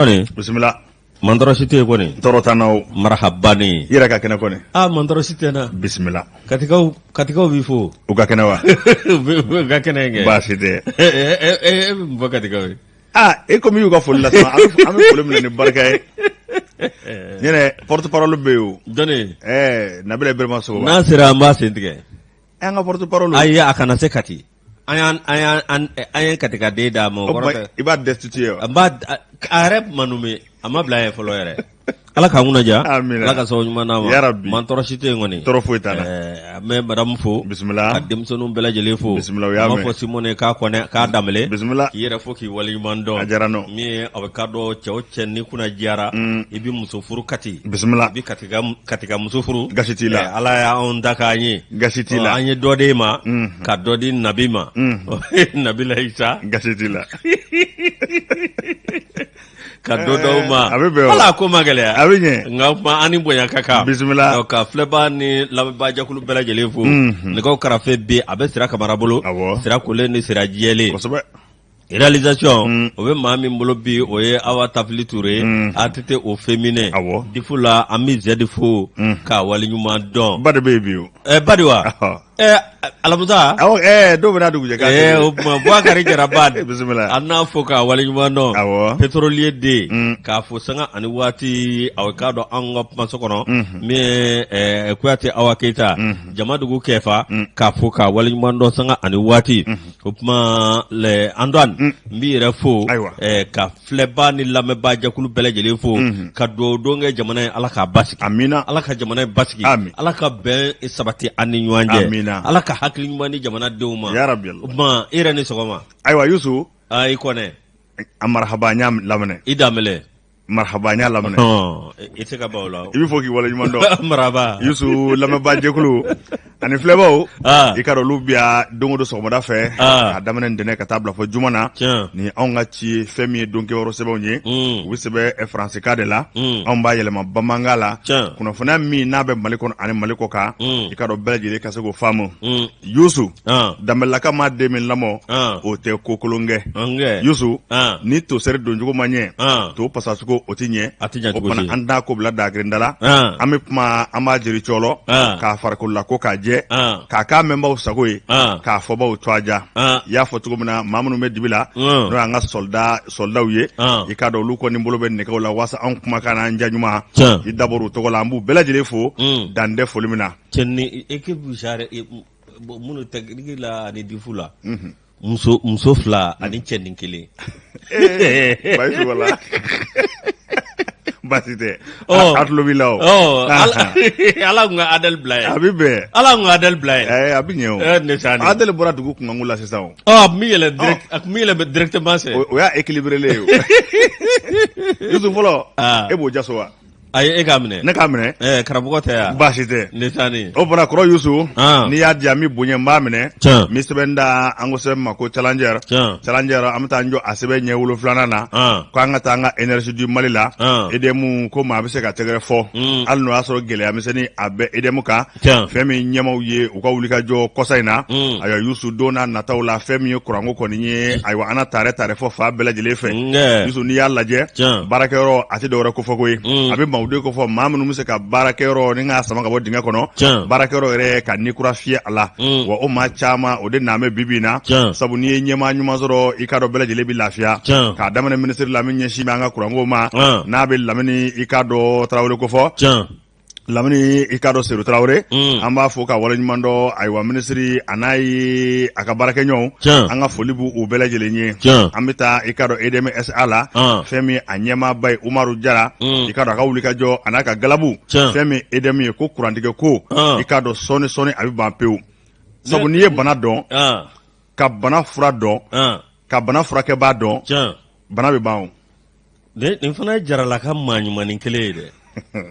Bismillah. Mandoro site koni. Toro tanau. Marhabani. Ira ka kene koni. Mandoro site na. Bismillah. Katika bifo. Uga kene wa. Uga kene nge. Basite. Mbo katika wi. Komi uga folla sama. Ami folle mne ni barka e. Nyene porte parole beyo. Doni. Nabila Ibrahima Sow. Nasira mba sentige. Nga porte parole. Aya akana sekati. Ayan katika deda mo. Iba destitute. Mba arep manume. Ama blaye folo yere. Ala ka nguna ja. Amina. Ala ka so nyuma na ma. Ya Rabbi. Man toro site ngoni. Toro fo itana. Me madam fo. Bismillah. Adim sonu bela jele fo. Bismillah ya me. Ma fo simone ka kone ka damle. Bismillah. Yere fo ki wali mando. Ajarano. Mi avocado cheoche ni kuna jara. Ibi musufuru kati. Bismillah. Ibi katika musufuru. Gashitila. Ala ya on daka anyi. Gashitila. Anyi dode ma. Ka dodi nabima. Nabila Isa. Gashitila. Ka dodo ma Abibe. ala ko magale Abinye. nga ma ani bonya kaka Bismillah. ka fleba ni laba jakulu bela jele fu ne ko karafe be abe sira kamara bolo sira kole ni sira jele Kosobe. réalisation o be ma min bolo bi o ye Awa Tafili Touré atete o féminin difula ami zedifo ka wali nyuma don Bade baby. badiwa alamusa do bena dugu je ka. o Bouakari Jara bad Bismillah. anna fo ka wali nyuma don Awo. pétrolier de ka fo sanga ani wati awkado anga masokono mi kwate Awa Keita jama dugu kefa ka fo ka wali nyuma don sanga ani wati kuma le andan mbi yɛrɛ fo ka filɛba ni lamɛnba jɛkulu bɛɛ lajɛlen fo ka dugawu nge jamana ye ala k'a basigi Amina. ala ka jamana ye basigi ala ka bɛn sabati an ni ɲɔgɔn cɛ Amina. ala ka hakili ɲuman di jamanadenw ma Ya Rabbi. o tuma i yɛrɛ ni sɔgɔma Ayiwa Yusu. i kɔnɛ A marhaba nya lamane. i danbɛlɛ Marhaba nya lamane. i tɛ ka ban o la Ibi fo ki wala nyuma do. maraba Yusu lamɛnba jɛkulu ani filɛbaw i ka olu biya don o don sɔgɔmada fɛ a daminɛ ntɛnɛn ka taa bila fɔ juma na ni anw ka ci fɛn min ye donkɛyɔrɔ sɛbɛnw ye u bɛ sɛbɛn faransikan de la anw b'a yɛlɛma bamanankan la kunnafoniya min n'a bɛ Mali kɔnɔ ani Mali kɔ kan i ka dɔn bɛɛ lajɛlen ka se k'o faamu Yusu danbɛlɛlaka maa den min lamɔ o tɛ ko kolon kɛ Yusu ni tosɛri doncogo ma ɲɛ to pasacogo o ti ɲɛ o fana an t'a ko bila dagirinda la an bɛ kuma an b'a jeri cɔlɔ k'a farikolila ko k'a jɛ k'a k'a mɛnbaw sago ye k'a fɔbaw to aja i y'a fɔ cogo min na maa minnu bɛ dibi la n'o y'an ka soldaw ye i k'a dɔn olu kɔni bolo bɛ nɛgɛw la waasa anw kumakan n'an ja ɲuman i dabɔr'u tɔgɔ la an b'u bɛɛ lajɛlen fo dan tɛ foli min na. cɛnni équipe sare minnu tɛgɛ la ani difu la muso fila ani cɛnni kelen. Bayisu wala. Basi tɛ a tulo b'i la o. ala kun ka Adel bila ye. A bɛ bɛn. ala kun ka Adel bila ye. A bɛ ɲɛ o. ne sani. Adel bɔra dugu kunkanko la sisan o. a kun bɛ yɛlɛ directement fɛ. O y'a équilibré ye o. Yusu fɔlɔ e b'o jaso wa. ayi e k'a minɛ. Ne k'a minɛ. karamɔgɔ tɛ yan. Baasi tɛ. ne sani. O fana kɔrɔ Yusu. n'i y'a di yan mi bonya n b'a minɛ. n bɛ sɛbɛn da an ko sɛbɛn ma ko Challenger. Challenger an bɛ taa n jɔ a sɛbɛn ɲɛ 7 na. k'an ka taa an ka énergie du Mali la. EDM ko maa bɛ se ka tɛgɛrɛ fɔ. hali n'o y'a sɔrɔ gɛlɛya misɛnnin a bɛ EDM kan. fɛn min ɲɛmaw ye u ka wulikajɔ kɔsa in na. ayiwa Yusu don n'a nataw la fɛn min ye kuranko kɔni ye ayiwa an na tare fɔ fa bɛɛ lajɛlen fɛ. Yusu n'i y'a lajɛ baarakɛyɔrɔ a tɛ dɔwɛrɛ ko fɔ koyi a bɛ maaw ko fɔ maa minnu bɛ se ka baarakɛyɔrɔ ni k'a sama ka bɔ dingɛ kɔnɔ baarakɛyɔrɔ yɛrɛ ka ni kura fiyɛ a la wa o maa caman o de naan bɛ bibi in na sabu n'i ye ɲɛmaa ɲuman sɔrɔ i k'a dɔn bɛɛ lajɛlen bɛ lafiya k'a daminɛ minisiri la min ɲɛsin bɛ an ka kuranko ma n'a bɛ Lamini i k'a dɔn Tarawele ko fɔ Lamini i k'a dɔn Seydou Tarawele an b'a fɔ ka waleɲuman dɔn ayiwa minisiri a n'a ye a ka baarakɛɲɔgɔnw an ka foli b'u bɛɛ lajɛlen ye an bɛ taa i k'a dɔn EDMSA la fɛn min a ɲɛmaaba ye Umaru Jara i k'a dɔn a ka wulikajɔ a n'a ka galabu fɛn min EDM ye ko kurantigɛ ko i k'a dɔn sɔɔni a bɛ ban pewu sabu n'i ye bana dɔn ka bana fura dɔn ka bana furakɛbaa dɔn bana bɛ ban o. nin fana ye Jarala ka maa ɲumanin kelen ye dɛ.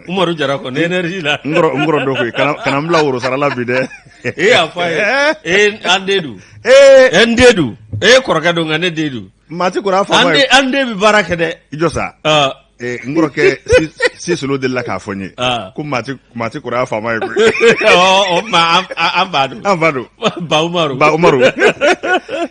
Umaru Jara ko ne énergie la. N kɔrɔ dɔ koyi kana n bila woro sara la bi dɛ. E y'a fɔ a ye an den dun. n den dun e kɔrɔkɛ don nka ne den dun. maa ti kɔrɔ a fa ma ye. an den bɛ baara kɛ dɛ. I jɔ sa. n kɔrɔkɛ si solo de la k'a fɔ n ye ko mati kura faama ye koyi. ma an b'a dɔn. An b'a dɔn. Ba Umaru. Ba Umaru.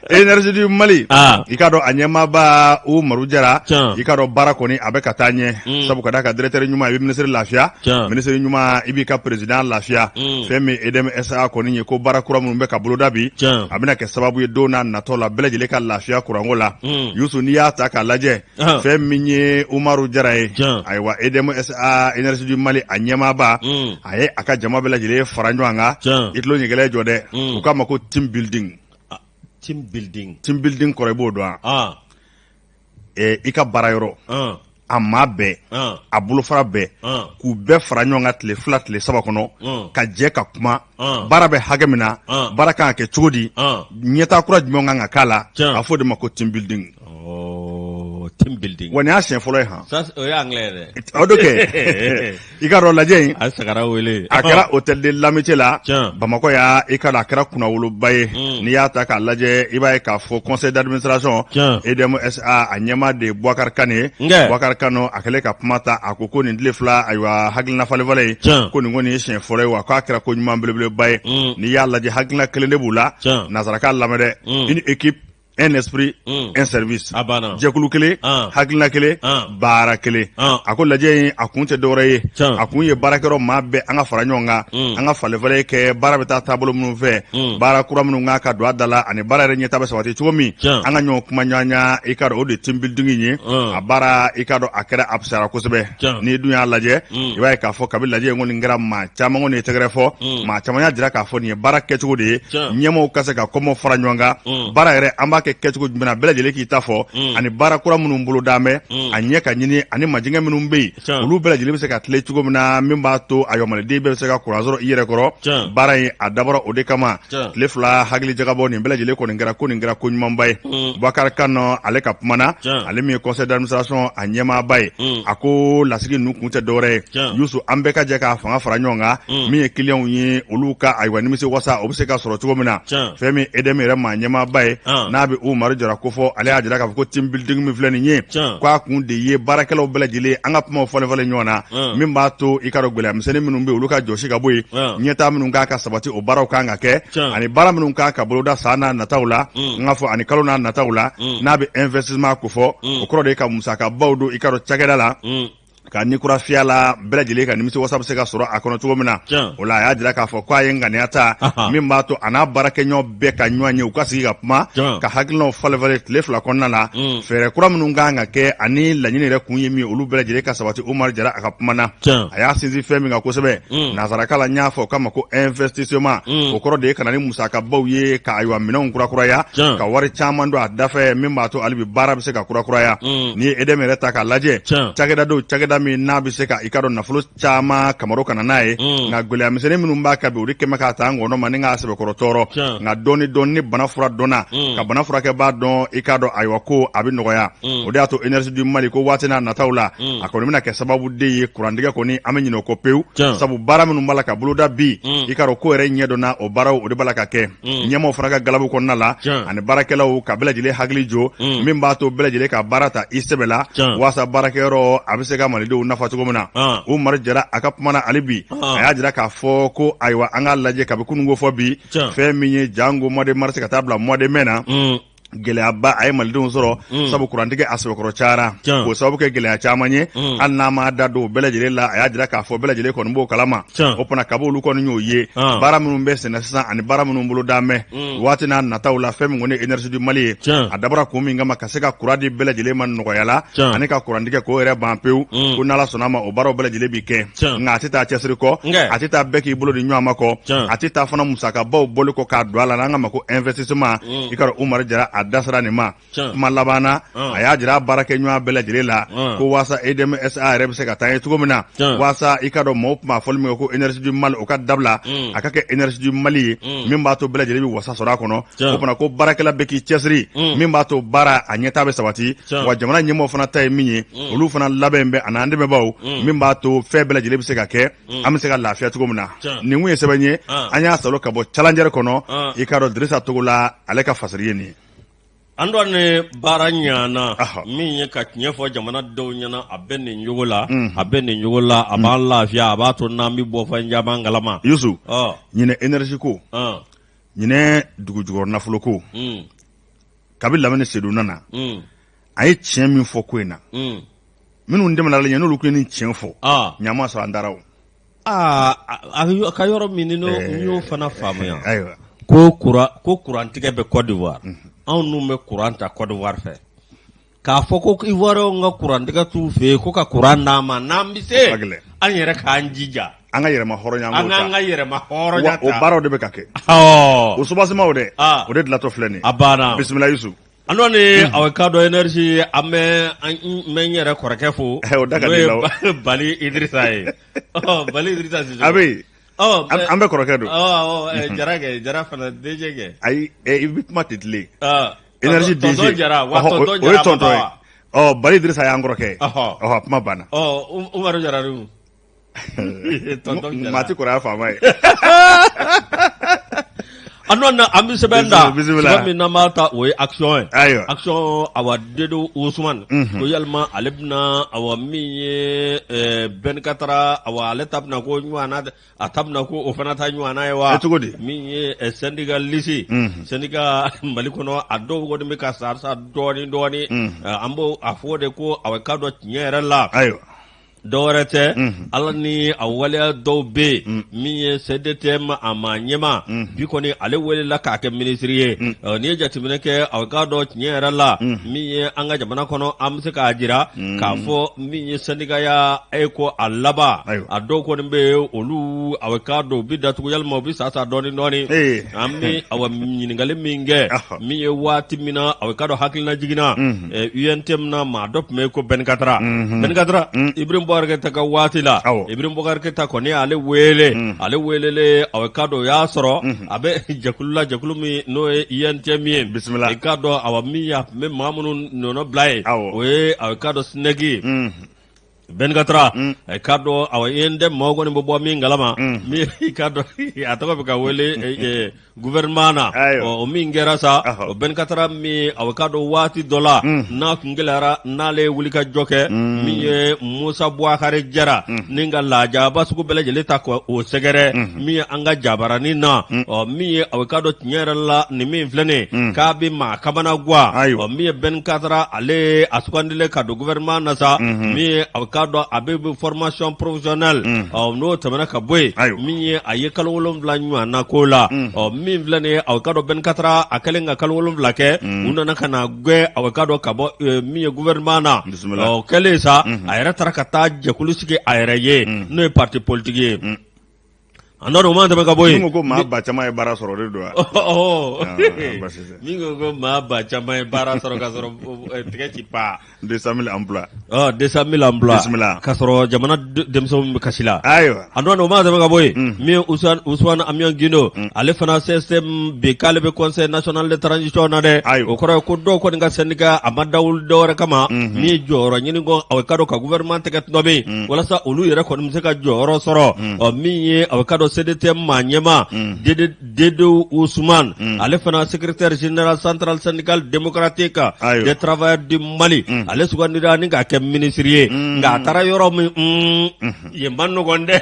Énergie du Mali. I k'a dɔn a ɲɛmaaba Umaru Jara. I k'a dɔn baara kɔni a bɛ ka taa ɲɛ. Sabu ka d'a ka directeur ɲuman i bɛ ministre lafiya. Ministre ɲuman i b'i ka président lafiya. Fɛn min EDM SA kɔni ye ko baara kura minnu bɛ ka boloda bi. A bɛna kɛ sababu ye don n'a natɔ la bɛɛ lajɛlen ka lafiya kuranko la. Yusu n'i y'a ta k'a lajɛ. Fɛn min ye Umaru Jara ye. Ayiwa EDM SA Énergie du Mali a ɲɛmaaba. A ye a ka jama bɛɛ lajɛlen fara ɲɔgɔn kan. I tulo ɲɛgɛlɛ jɔ dɛ. U k'a ma ko team building. Team building. Team building kɔrɔ i b'o dɔn wa? I ka baara yɔrɔ. A maa bɛɛ. A bolofara bɛɛ. K'u bɛɛ fara ɲɔgɔn kan tile 2 tile 3 kɔnɔ. Ka jɛ ka kuma. Baara bɛ hakɛ min na. Baara kan ka kɛ cogo di? Ɲɛtaa kura jumɛn kan ka k'a la? A fɔ o de ma ko team building. Team building. Wa nin y'a siɲɛ fɔlɔ ye han. O ye anglais dɛ. O do kɛ. I ka dɔn lajɛ in. A sagara wele. A kɛra hôtel de l'amitié la. Bamakɔ ya i ka dɔn a kɛra kunnawoloba ye. N'i y'a ta k'a lajɛ i b'a ye k'a fɔ conseil d'administration. EDM SA a ɲɛmaa de ye Boubacar Kane ye. Boubacar Kane a kɛlen ka kuma ta a ko nin tile 2 ayiwa hakilina falen-falen ye. Ko nin kɔni ye siɲɛ fɔlɔ ye wa k'a kɛra ko ɲuman belebeleba ye. N'i y'a lajɛ hakilina kelen de b'u la. Nanzarakan lamɛn dɛ. Une équipe. Un esprit, un service. Jɛkulu kelen, hakilina kelen, baara kelen. A ko lajɛ in a kun tɛ dɔwɛrɛ ye. A kun ye baarakɛyɔrɔ maa bɛɛ an ka fara ɲɔgɔn kan. An ka falen-falen kɛ baara bɛ taa taabolo minnu fɛ. Baara kura minnu kan ka don a da la ani baara yɛrɛ ɲɛtaa bɛ sabati cogo min. An ka ɲɔgɔn kuma ɲɔgɔnya i ka dɔn o de team building ye. A baara i ka dɔn a kɛra a fisayara kosɛbɛ. N'i dun y'a lajɛ i b'a ye k'a fɔ kabi lajɛ in kɔni kɛra maa caman kɔni ye tɛgɛrɛ fɔ. Maa caman y'a jira k'a fɔ nin ye baara kɛcogo de ye. Ɲɛmɔgɔw ka se ka kɔmɔ fara ɲɔgɔn kan. Baara yɛrɛ an b'a kɛ kɛcogo jumɛn na bɛɛ lajɛlen k'i ta fɔ ani baara kura minnu bolo d'an bɛ a ɲɛ ka ɲini ani majigɛ minnu bɛ yen olu bɛɛ lajɛlen bɛ se ka tile cogo min na min b'a to a yɔmaliden bɛɛ bɛ se ka kuran sɔrɔ i yɛrɛ kɔrɔ baara in a dabɔra o de kama tile 2 hakili jagabɔ nin bɛɛ lajɛlen kɔni kɛra ko nin kɛra ko ɲumanba ye Boubacar Kane ale ka kuma na ale min ye conseil d'administration a ɲɛmaaba ye a ko lasigi ninnu kun tɛ dɔwɛrɛ ye Yusu an bɛɛ ka jɛ k'a fanga fara ɲɔgɔn kan min ye clients ye olu ka ayiwa nimisi wasa o bɛ se ka sɔrɔ cogo min na fɛn min EDM yɛrɛ maa ɲɛmaaba ye n'a bɛ Umaru Jara ko fɔ ale y'a jira k'a fɔ ko team building min filɛ nin ye k'a kun de ye baarakɛlaw bɛɛ lajɛlen an ka kumaw falen-falen ɲɔgɔn na min b'a to i ka dɔn gɛlɛya misɛnnin minnu bɛ olu ka jɔsi ka bɔ yen ɲɛtaa minnu kan ka sabati o baaraw kan ka kɛ ani baara minnu kan ka boloda san n'a nataw la n k'a fɔ ani kalo n'a nataw la n'a bɛ investissement ko fɔ o kɔrɔ de ye ka musakabaw don i ka dɔn cakɛda la ka nikura fiya la bɛɛ lajɛlen ka nimisi wasa bɛ se ka sɔrɔ a kɔnɔ cogo min na o la a y'a jira k'a fɔ k'a ye ŋaniya ta min b'a to a n'a baarakɛɲɔgɔn bɛɛ ka ɲɔgɔn ye u ka sigi ka kuma ka hakilinaw falen-falen tile 2 kɔnɔna la fɛɛrɛ kura minnu kan ka kɛ ani laɲini yɛrɛ kun ye min olu bɛɛ lajɛlen ka sabati Umaru Jara a ka kuma na a y'a sinsin fɛn min kan kosɛbɛ nanzarakan la n y'a fɔ o kama ko investissement o kɔrɔ de ye ka na ni musakabaw ye ka ayiwa minɛnw kurakuraya ka wari caman don a dafɛ min b'a to hali bi baara bɛ se ka kurakuraya n'i ye EDM yɛrɛ ta k'a lajɛ cakɛda don cakɛda min n'a bɛ se ka i ka dɔn nafolo caman kamaro kana n'a ye nka gɛlɛya misɛnnin minnu b'a kan bi o de kɛmɛ k'a ta an ngɔnɔ ma ni k'a sɛbɛkɔrɔ tɔɔrɔ nka dɔɔni ni bana fura dɔnna ka bana furakɛ b'a dɔn i ka dɔn ayiwa ko a bɛ nɔgɔya o de y'a to Énergie du Mali ko waati n'a nataw la a kɔni bɛna kɛ sababu de ye kurantigɛ kɔni an bɛ ɲinɛ o kɔ pewu sabu baara minnu b'a la ka boloda bi i ka dɔn ko yɛrɛ ɲɛ dɔnna o baaraw o de b'a la ka kɛ ɲɛmaaw fana ka galabu kɔnɔna la ani baarakɛlaw ka bɛɛ lajɛlen hakili jo min b'a to bɛɛ lajɛlen ka baara ta i sɛbɛ la walasa baarakɛyɔrɔ a bɛ se ka malidenw nafa cogo min na Umaru Jara a ka kuma na hali bi a y'a jira k'a fɔ ko ayiwa an k'a lajɛ kabi kunun ko fɔ bi fɛn min ye jango mois de mars ka taa bila mois de mai na gɛlɛyaba a ye malidenw sɔrɔ sabu kurantigɛ a sɛbɛkɔrɔ cayara k'o sababu kɛ gɛlɛya caman ye hali n'a ma da don bɛɛ lajɛlen la a y'a jira k'a fɔ bɛɛ lajɛlen kɔni b'o kalama o fana kabi olu kɔni y'o ye baara minnu bɛ sɛnɛ sisan ani baara minnu bolo d'an bɛ waati n'a nataw la fɛn min kɔni ye Énergie du Mali ye a dabɔra kun min kama ka se ka kuran di bɛɛ lajɛlen ma nɔgɔya la ani ka kurantigɛ k'o yɛrɛ ban pewu ko n'Ala sɔnna ma o baaraw bɛɛ lajɛlen bi kɛ nka a tɛ taa cɛsiri kɔ a tɛ taa bɛɛ k'i bolo di ɲɔgɔn ma kɔ a tɛ taa fana musakabaw bɔli kɔ k'a don a la n'an ka ma ko investissement i ka dɔn Umaru Jara a da sera nin ma kuma laban na a y'a jira baarakɛ ɲɔgɔn bɛɛ lajɛlen la ko waasa EDM SA yɛrɛ bɛ se ka taa ye cogo min na waasa i ka dɔn mɔgɔw kuma fɔli min kɛ ko Énergie du Mali o ka dabila a ka kɛ Énergie du Mali ye min b'a to bɛɛ lajɛlen bɛ wasa sɔrɔ a kɔnɔ o fana ko baarakɛla bɛɛ k'i cɛsiri min b'a to baara a ɲɛtaa bɛ sabati wa jamana ɲɛmɔgɔw fana ta ye min ye olu fana labɛn bɛ a n'an dɛmɛbaaw min b'a to fɛn bɛɛ lajɛlen bɛ se ka kɛ an bɛ se ka lafiya cogo min na nin kun ye sɛbɛn ye an y'a salo ka bɔ Challenger kɔnɔ i ka dɔn Dirisa Togola ale ka fasiri ye nin ye ando ne baranyana min ye ka tiɲɛ fɔ jamana dɔw ɲɛna a bɛ nin jogo la a bɛ nin jogo la a b'an lafiya a b'a to n'an bɛ bɔ fɛn caman kalama Yusu ɲinɛ énergie ko ɲinɛ dugu jukɔrɔ nafolo ko kabi lamɛnni sedonna na a ye tiɲɛ min fɔ ko in na minnu dɛmɛna la n'olu ko ni tiɲɛ fɔ ɲama sɔrɔ an daraw a ka yɔrɔ min n y'o fana faamuya ko kurantigɛ bɛ Côte d'Ivoire anw n'u bɛ kuran ta Côte d'Ivoire fɛ k'a fɔ ko Ivoirien ka kurantigɛ t'u fɛ yen ko ka kuran d'an ma n'an bɛ se an yɛrɛ k'an jija an ka yɛrɛma hɔrɔnya an ka yɛrɛma hɔrɔnya ta o baaraw de bɛ ka kɛ o subasimaw dɛ o de dilatɔ filɛ nin a banna bisimila Yusu ano ni aw ka dɔ énergie an bɛ n yɛrɛ kɔrɔkɛ fo n'o ye Bali Idrissa ye Bali Idrissa Sise a bɛ an bɛ kɔrɔkɛ don Jara fana DG kɛ ayi i bɛ kuma tɛ tilen énergie DG o ye tonton ye Bali Idrissa y'an kɔrɔkɛ ye kuma banna Umaru Jara dun maa ti kɔrɔ y'a faama ye an bɛ sɛbɛn da sɛbɛn min n'an b'a ta o ye action ye action awa Dedo Ousmane ko yalima ale bɛna awa min ye 24 awa ale ta bɛna ko ɲɔgɔnna a ta bɛna ko o fana ta ɲɔgɔnna ye wa cogo di min ye syndicaliste syndicat Mali kɔnɔ a dɔw kɔni bɛ ka sa dɔɔni an b'o a fɔ de ko awa ka dɔ tiɲɛ yɛrɛ la dɔwɛrɛ tɛ ala ni a waleya dɔw bɛ min ye CDTM a ma ɲɛma bi kɔni ale welela k'a kɛ minisiri ye n'i ye jateminɛ kɛ a k'a dɔn tiɲɛ yɛrɛ la min ye an ka jamana kɔnɔ an bɛ se k'a jira k'a fɔ min ye sɛndikaya ko a laban a dɔw kɔni bɛ olu a k'a dɔn u bɛ datugu yalima u bɛ sa dɔɔni an bɛ ɲininkali min kɛ min ye waati min na a k'a dɔn hakilina jiginna UNTM na maa dɔ tun bɛ ko Benkatara Ibrahim Boubacar Keita ka waati la Ibrahim Boubacar Keita kɔni ale welele a k'a dɔn o y'a sɔrɔ a bɛ jɛkulu min n'o ye UNTM ye i k'a dɔn a min y'a tun bɛ maa minnu nɔnɔ bila ye o ye a k'a dɔn Snegi Benkatara k'a dɔn a ye n tɛ maaw kɔni bɛ bɔ min kalama min i k'a dɔn a tɔgɔ bɛ ka wele gouvernement na o min kɛra sa o Benkatara min a k'a dɔn waati dɔ la n'a kun gɛlɛyara n'ale ye wulikajɔ kɛ min ye Musa Buakari Jara ni ka lajaba sugu bɛɛ lajɛlen ta ko o sɛgɛrɛ min ye an ka jabaranin na min ye a k'a dɔn tiɲɛ yɛrɛ la nin min filɛ nin k'a bɛ maa kamana guwa min ye Benkatara ale a sugandilen ka don gouvernement na sa min ye a k'a dɔn a bɛ formation professionnelle n'o tɛmɛna ka bɔ yen min ye a ye kalo 7 ɲɔgɔn na ko la min filɛ nin ye a k'a dɔn Benkatara a kɛlen ka kalo 7 kɛ u nana ka na gɛn a k'a dɔn ka bɔ min ye gouvernement na kɛlen sa a yɛrɛ taara ka taa jɛkulu sigi a yɛrɛ ye n'o ye parti politique ye an dɔ ma tɛmɛ ka bɔ yen min ko maa ba caman ye baara sɔrɔ de don wa min ko maa ba caman ye baara sɔrɔ ka sɔrɔ tigɛ ci pa 200 000 emploi 200 000 emploi ka sɔrɔ jamana denmisɛnw bɛ kasi la ayiwa an dɔ ma tɛmɛ ka bɔ yen min Ousmane Amion Guindo ale fana CSM bi k'ale bɛ conseil national de transition na dɛ o kɔrɔ ye ko dɔw kɔni ka syndicat a ma dawuli dɔwɛrɛ kama min ye jɔyɔrɔ ɲini kɔ a ka dɔn ka gouvernement tɛgɛ tɔnɔ bɛ walasa olu yɛrɛ kɔni bɛ se ka jɔyɔrɔ sɔrɔ min ye a ka dɔn CDTM maa ɲɛma Dedo Ousmane ale fana secrétaire général central syndical démocratique des travailleurs du Mali ale sugandira ni k'a kɛ minisiri ye nka a taara yɔrɔ min yen man nɔgɔn dɛ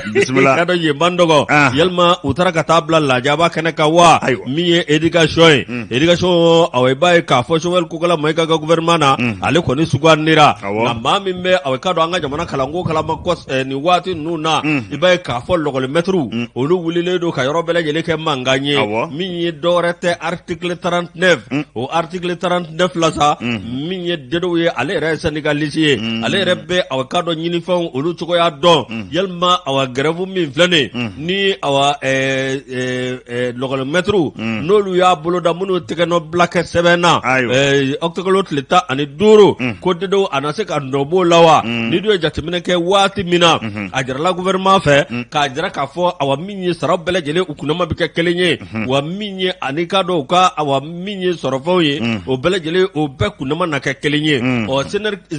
ka dɔn yen man nɔgɔn yalima u taara ka taa bila lajaba kɛnɛ kan wa min ye éducation ye éducation i b'a ye k'a fɔ Joël Kokala Mayiga ka gouvernement na ale kɔni sugandira nka maa min bɛ k'a dɔn an ka jamana kalanko kalama nin waati ninnu na i b'a ye k'a fɔ lɔgɔlimɛtiriw olu wulilen don ka yɔrɔ bɛɛ lajɛlen kɛ mankan ye min ye dɔwɛrɛ tɛ article 39 o article 39 la sa min ye Dedo ye ale yɛrɛ ye syndicaliste ye ale yɛrɛ bɛ k'a dɔn ɲinifɛnw olu cogoya dɔn yalima grève min filɛ nin ni lɔgɔlimɛtiriw n'olu y'a boloda minnu tɛgɛnɔ bila kɛ sɛbɛn na octobre tile 15 ko Dedo a na se ka nɔ b'o la wa ni dun ye jateminɛ kɛ waati min na a jarala gouvernement fɛ k'a jira k'a fɔ min ye saraw bɛɛ lajɛlen u kunnama bɛ kɛ kelen ye wa min ye ani k'a dɔn u ka wa min ye sɔrɔfɛnw ye o bɛɛ lajɛlen o bɛɛ kunnama na kɛ kelen ye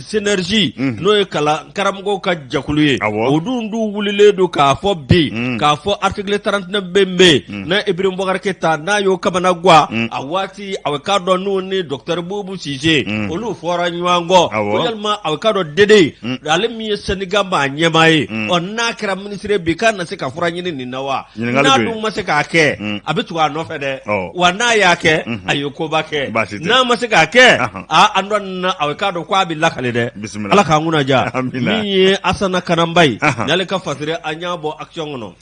synergie n'o ye karamɔgɔw ka jɛkulu ye o dun wulilen don k'a fɔ bi k'a fɔ article 39 bɛ na Ibrahim Boubacar Keita n'a y'o kamana guwa a waati a bɛ k'a dɔn n'o ni Dr Boubou Cissé olu fɔra ɲɔgɔn kɔ ko yalima a bɛ k'a dɔn Dede ale min ye Sénégal maa ɲɛmaa ye n'a kɛra ministre bi k'a na se ka fura ɲini nin na wa n'a dun ma se k'a kɛ a bɛ tugu a nɔfɛ dɛ wa n'a y'a kɛ a ye koba kɛ n'a ma se k'a kɛ an dɔn na a bɛ k'a dɔn ko a bɛ lakale dɛ Ala k'an kunnaja min ye Asana Kanamba ye n'ale ka fasire an y'a bɔ action kɔnɔ.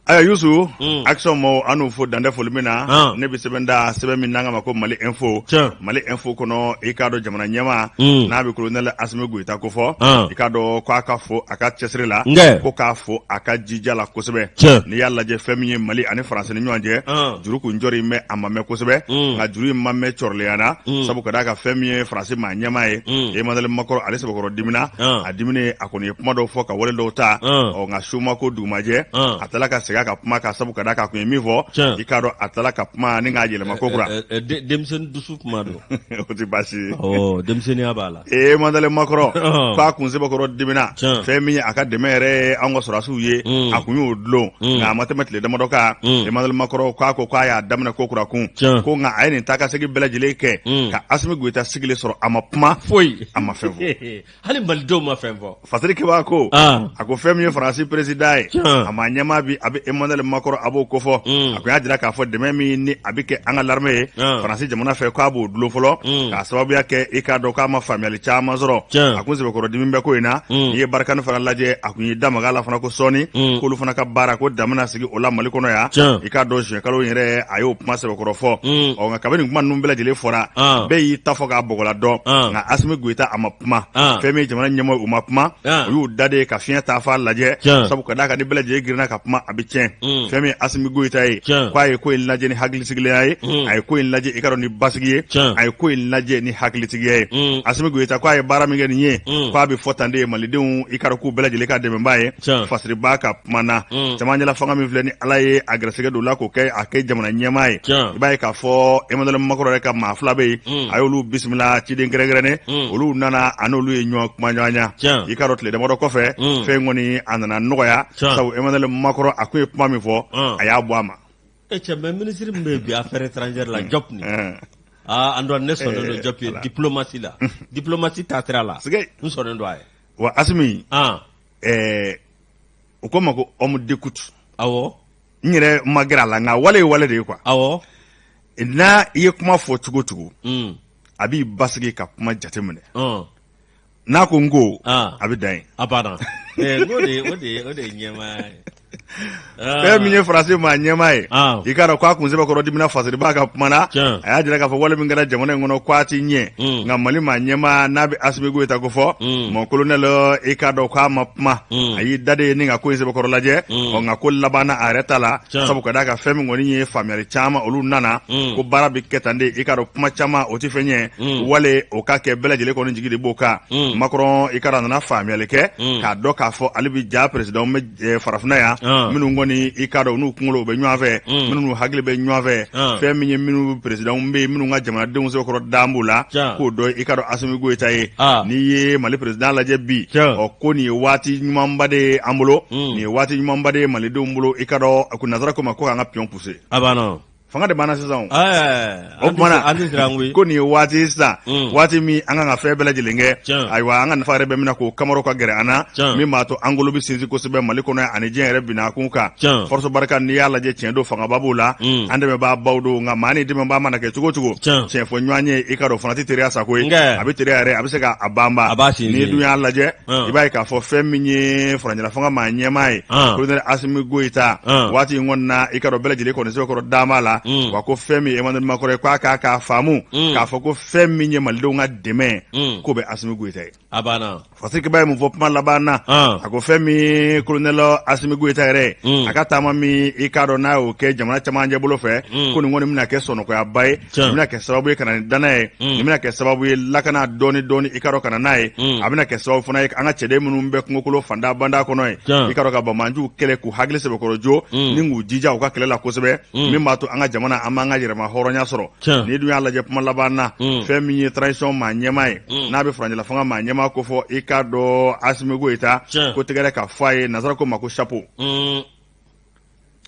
Aya Yusu action mo anu fo dande fo limina ne bi sɛbɛn min nanga ma ko Mali Info kono i ka do jamana ɲɛma n'a bi colonel Asimi Goita ko fɔ i ka do ko aka fo aka cɛsiri la ko k'a fo aka jija la kosɛbɛ ni y'a lajɛ fɛn min ye Mali ani France ni ɲɔgɔn cɛ juru kun jɔri mɛ a ma mɛ kosɛbɛ nka juru in ma mɛ cɔrɔliyana sabu ka d'a ka fɛn min ye France maa ɲɛma ye Emmanuel Macron ale sɛbɛkɔrɔ dimina a dimine a kɔni ye kuma dɔw fɔ ka wale dɔw ta nka suma ko dugumajɛ a tala ka segin ka kuma ka sabu ka da ka kun ye min fɔ i ka dɔn a tala ka kuma ni k'a yɛlɛma ko kura denmisɛnnin dusu kuma don o tɛ baasi denmisɛnninya b'a la Emmanuel Macron k'a kun sɛbɛkɔrɔ dimina fɛn min ye a ka dɛmɛ yɛrɛ an ka sɔrɔsiw ye a kun y'o dulon nka a ma tɛmɛ tile damadɔ kan Emmanuel Macron k'a ko k'a y'a daminɛ ko kura kun ko nka a ye nin ta ka segin bɛɛ lajɛlen kɛ ka Asimi Goita sigilen sɔrɔ a ma kuma foyi a ma fɛn fɔ hali malidenw ma fɛn fɔ fasiri kebaa ko a ko fɛn min ye Faransi président ye a ma ɲɛmaa bi a bɛ Emmanuel Macron a b'o ko fɔ a ko y'a jira k'a fɔ dɛmɛ min ni a bɛ kɛ an ka l'armée ye Faransi jamana fɛ k'a b'o dulon fɔlɔ k'a sababuya kɛ i k'a dɔn k'a ma faamuyali caman sɔrɔ a kun sɛbɛkɔrɔ dimi bɛ ko in na n'i ye Barikani fana lajɛ a kun y'i da maga la fana ko sɔɔni k'olu fana ka baara ko damina sigi o la Mali kɔnɔ yan i k'a dɔn juin kalo yɛrɛ a y'o kuma sɛbɛkɔrɔ fɔ nka kabini nin kuma ninnu bɛɛ lajɛlen fɔra bɛɛ y'i ta fɔ k'a bɔgɔla dɔn nka Asimi Goita a ma kuma fɛn min jamana ɲɛmɔgɔ u ma kuma u y'u da de ka fiɲɛ ta f'a lajɛ sabu ka d'a kan ni bɛɛ lajɛlen girinna ka kuma a bɛ tiɲɛ fɛn min Asimi Goita ye k'a ye ko in lajɛ ni hakilisigiya ye a ye ko in lajɛ i ka dɔn ni basigi ye a ye ko in lajɛ ni hakilitigiya ye Asimi Goita k'a ye baara min kɛ nin ye k'a bɛ fɔ tan de malidenw i ka dɔn k'u bɛɛ lajɛlen ka dɛmɛbaa ye fasiriba ka kuma na cɛmancɛla fanga min filɛ ni Ala ye a gɛrɛsɛgɛ don la k'o kɛ a kɛ jamana ɲɛmaa ye i b'a ye k'a fɔ Emmanuel Macron yɛrɛ ka maa fila bɛ yen a y'olu bisimila ciden kɛrɛnkɛrɛnnen olu nana a n'olu ye ɲɔgɔn kuma ɲɔgɔnya i ka dɔn tile damadɔ kɔfɛ fɛn kɔni a nana nɔgɔya sabu Emmanuel Macron a kun ye kuma min fɔ a y'a bɔ a ma. Cɛ mais ministre min bɛ bi affaire étrangère la Diop ni an dɔn ne sɔnnen don Diop ye diplomatie la diplomatie taatira la n sɔnnen don a ye wa Asimi u ko ma ko homme d'écoute awɔ n yɛrɛ ma gɛrɛ a la nka wale ye wale de ye quoi awɔ n'a i ye kuma fɔ cogo cogo a b'i basigi ka kuma jateminɛ n'a ko n ko a bɛ dan ye a banna o de ye ɲɛmaa ye fɛn min ye Faransi maa ɲɛmaa ye i k'a dɔn k'a kun sɛbɛkɔrɔ dimina fasiriba ka kuma na a y'a jira k'a fɔ wale min kɛra jamana in kɔnɔ k'a ti ɲɛ nka Mali maa ɲɛmaa n'a bɛ Asimi Goita ko fɔ mon colonel i k'a dɔn k'a ma kuma a y'i da de ni ka ko in sɛbɛkɔrɔ lajɛ nka ko laban na a yɛrɛ ta la sabu ka d'a ka fɛn min kɔni ye faamuyali caman olu nana ko baara bɛ kɛ tan de i k'a dɔn kuma caman o ti fɛn ye wale o ka kɛ bɛɛ lajɛlen kɔni jigi de b'o kan Macron i k'a dɔn a nana faamuyali kɛ k'a dɔn k'a fɔ ale bɛ ja président bɛ farafinna yan minnu kɔni i k'a dɔn n'u kunkolo bɛ ɲɔgɔn fɛ minnu hakili bɛ ɲɔgɔn fɛ fɛn min ye minnu président bɛ yen minnu ka jamanadenw sɛbɛkɔrɔ dan b'u la k'o dɔn i k'a dɔn Asimi Goita ye n'i ye Mali président lajɛ bi ko nin ye waati ɲumanba de ye an bolo nin ye waati ɲumanba de ye malidenw bolo i k'a dɔn ko nanzara ko ma ko k'an ka pion pousser fanga de banna sisan o kumana ko nin ye waati sisan waati min an kan ka fɛn bɛɛ lajɛlen kɛ ayiwa an ka nafa yɛrɛ bɛ mina k'o kamaro ka gɛrɛ an na min b'a to an golo bɛ sinsin kosɛbɛ Mali kɔnɔ ani diɲɛ yɛrɛ binna kun kan force barika n'i y'a lajɛ tiɲɛ don fangaba b'o la an dɛmɛbaa baw don nka maa ni dɛmɛbaa mana kɛ cogo cogo tiɲɛ fɔ ɲɔgɔn ye i ka dɔn fana tɛ teriya sago ye a bɛ teriya yɛrɛ a bɛ se k'a banba n'i dun y'a lajɛ i b'a ye k'a fɔ fɛn min ye faranjɛla fanga maa ɲɛmaa ye colonel Asimi Goita waati in kɔni na i ka dɔn bɛɛ lajɛlen kɔni sɛbɛkɔrɔ dama la wa ko fɛn min Emmanuel Macron ye k'a faamu k'a fɔ ko fɛn min ye malidenw ka dɛmɛ k'o bɛ Assimi Goïta ye a banna Fasiki ye mun fɔ kuma laban na a ko fɛn min colonel Assimi Goïta yɛrɛ a ka taama min i k'a dɔn n'a y'o kɛ jamana camancɛ bolo fɛ ko nin kɔni bɛna kɛ sɔnɔgɔyaba ye nin bɛna kɛ sababu ye ka na ni danaya ye nin bɛna kɛ sababu ye lakana dɔɔni i k'a dɔn ka na n'a ye a bɛna kɛ sababu fana ye an ka cɛden minnu bɛ kungokolo fanda banda kɔnɔ ye i k'a dɔn ka Bamanjuw kɛlɛ k'u hakili sɛbɛkɔrɔ jo ni k'u jija u ka kɛlɛ la kosɛbɛ min b'a to an ka jamana an b'an ka yɛrɛma hɔrɔnya sɔrɔ n'i dun y'a lajɛ kuma laban na fɛn min ye transition maa ɲɛmaa ye n'a bɛ faranjɛla fanga maa ɲɛmaa ko fɔ i k'a dɔn Assimi Goïta ko tɛgɛrɛ ka fɔ a ye nazara ko ma ko chapeau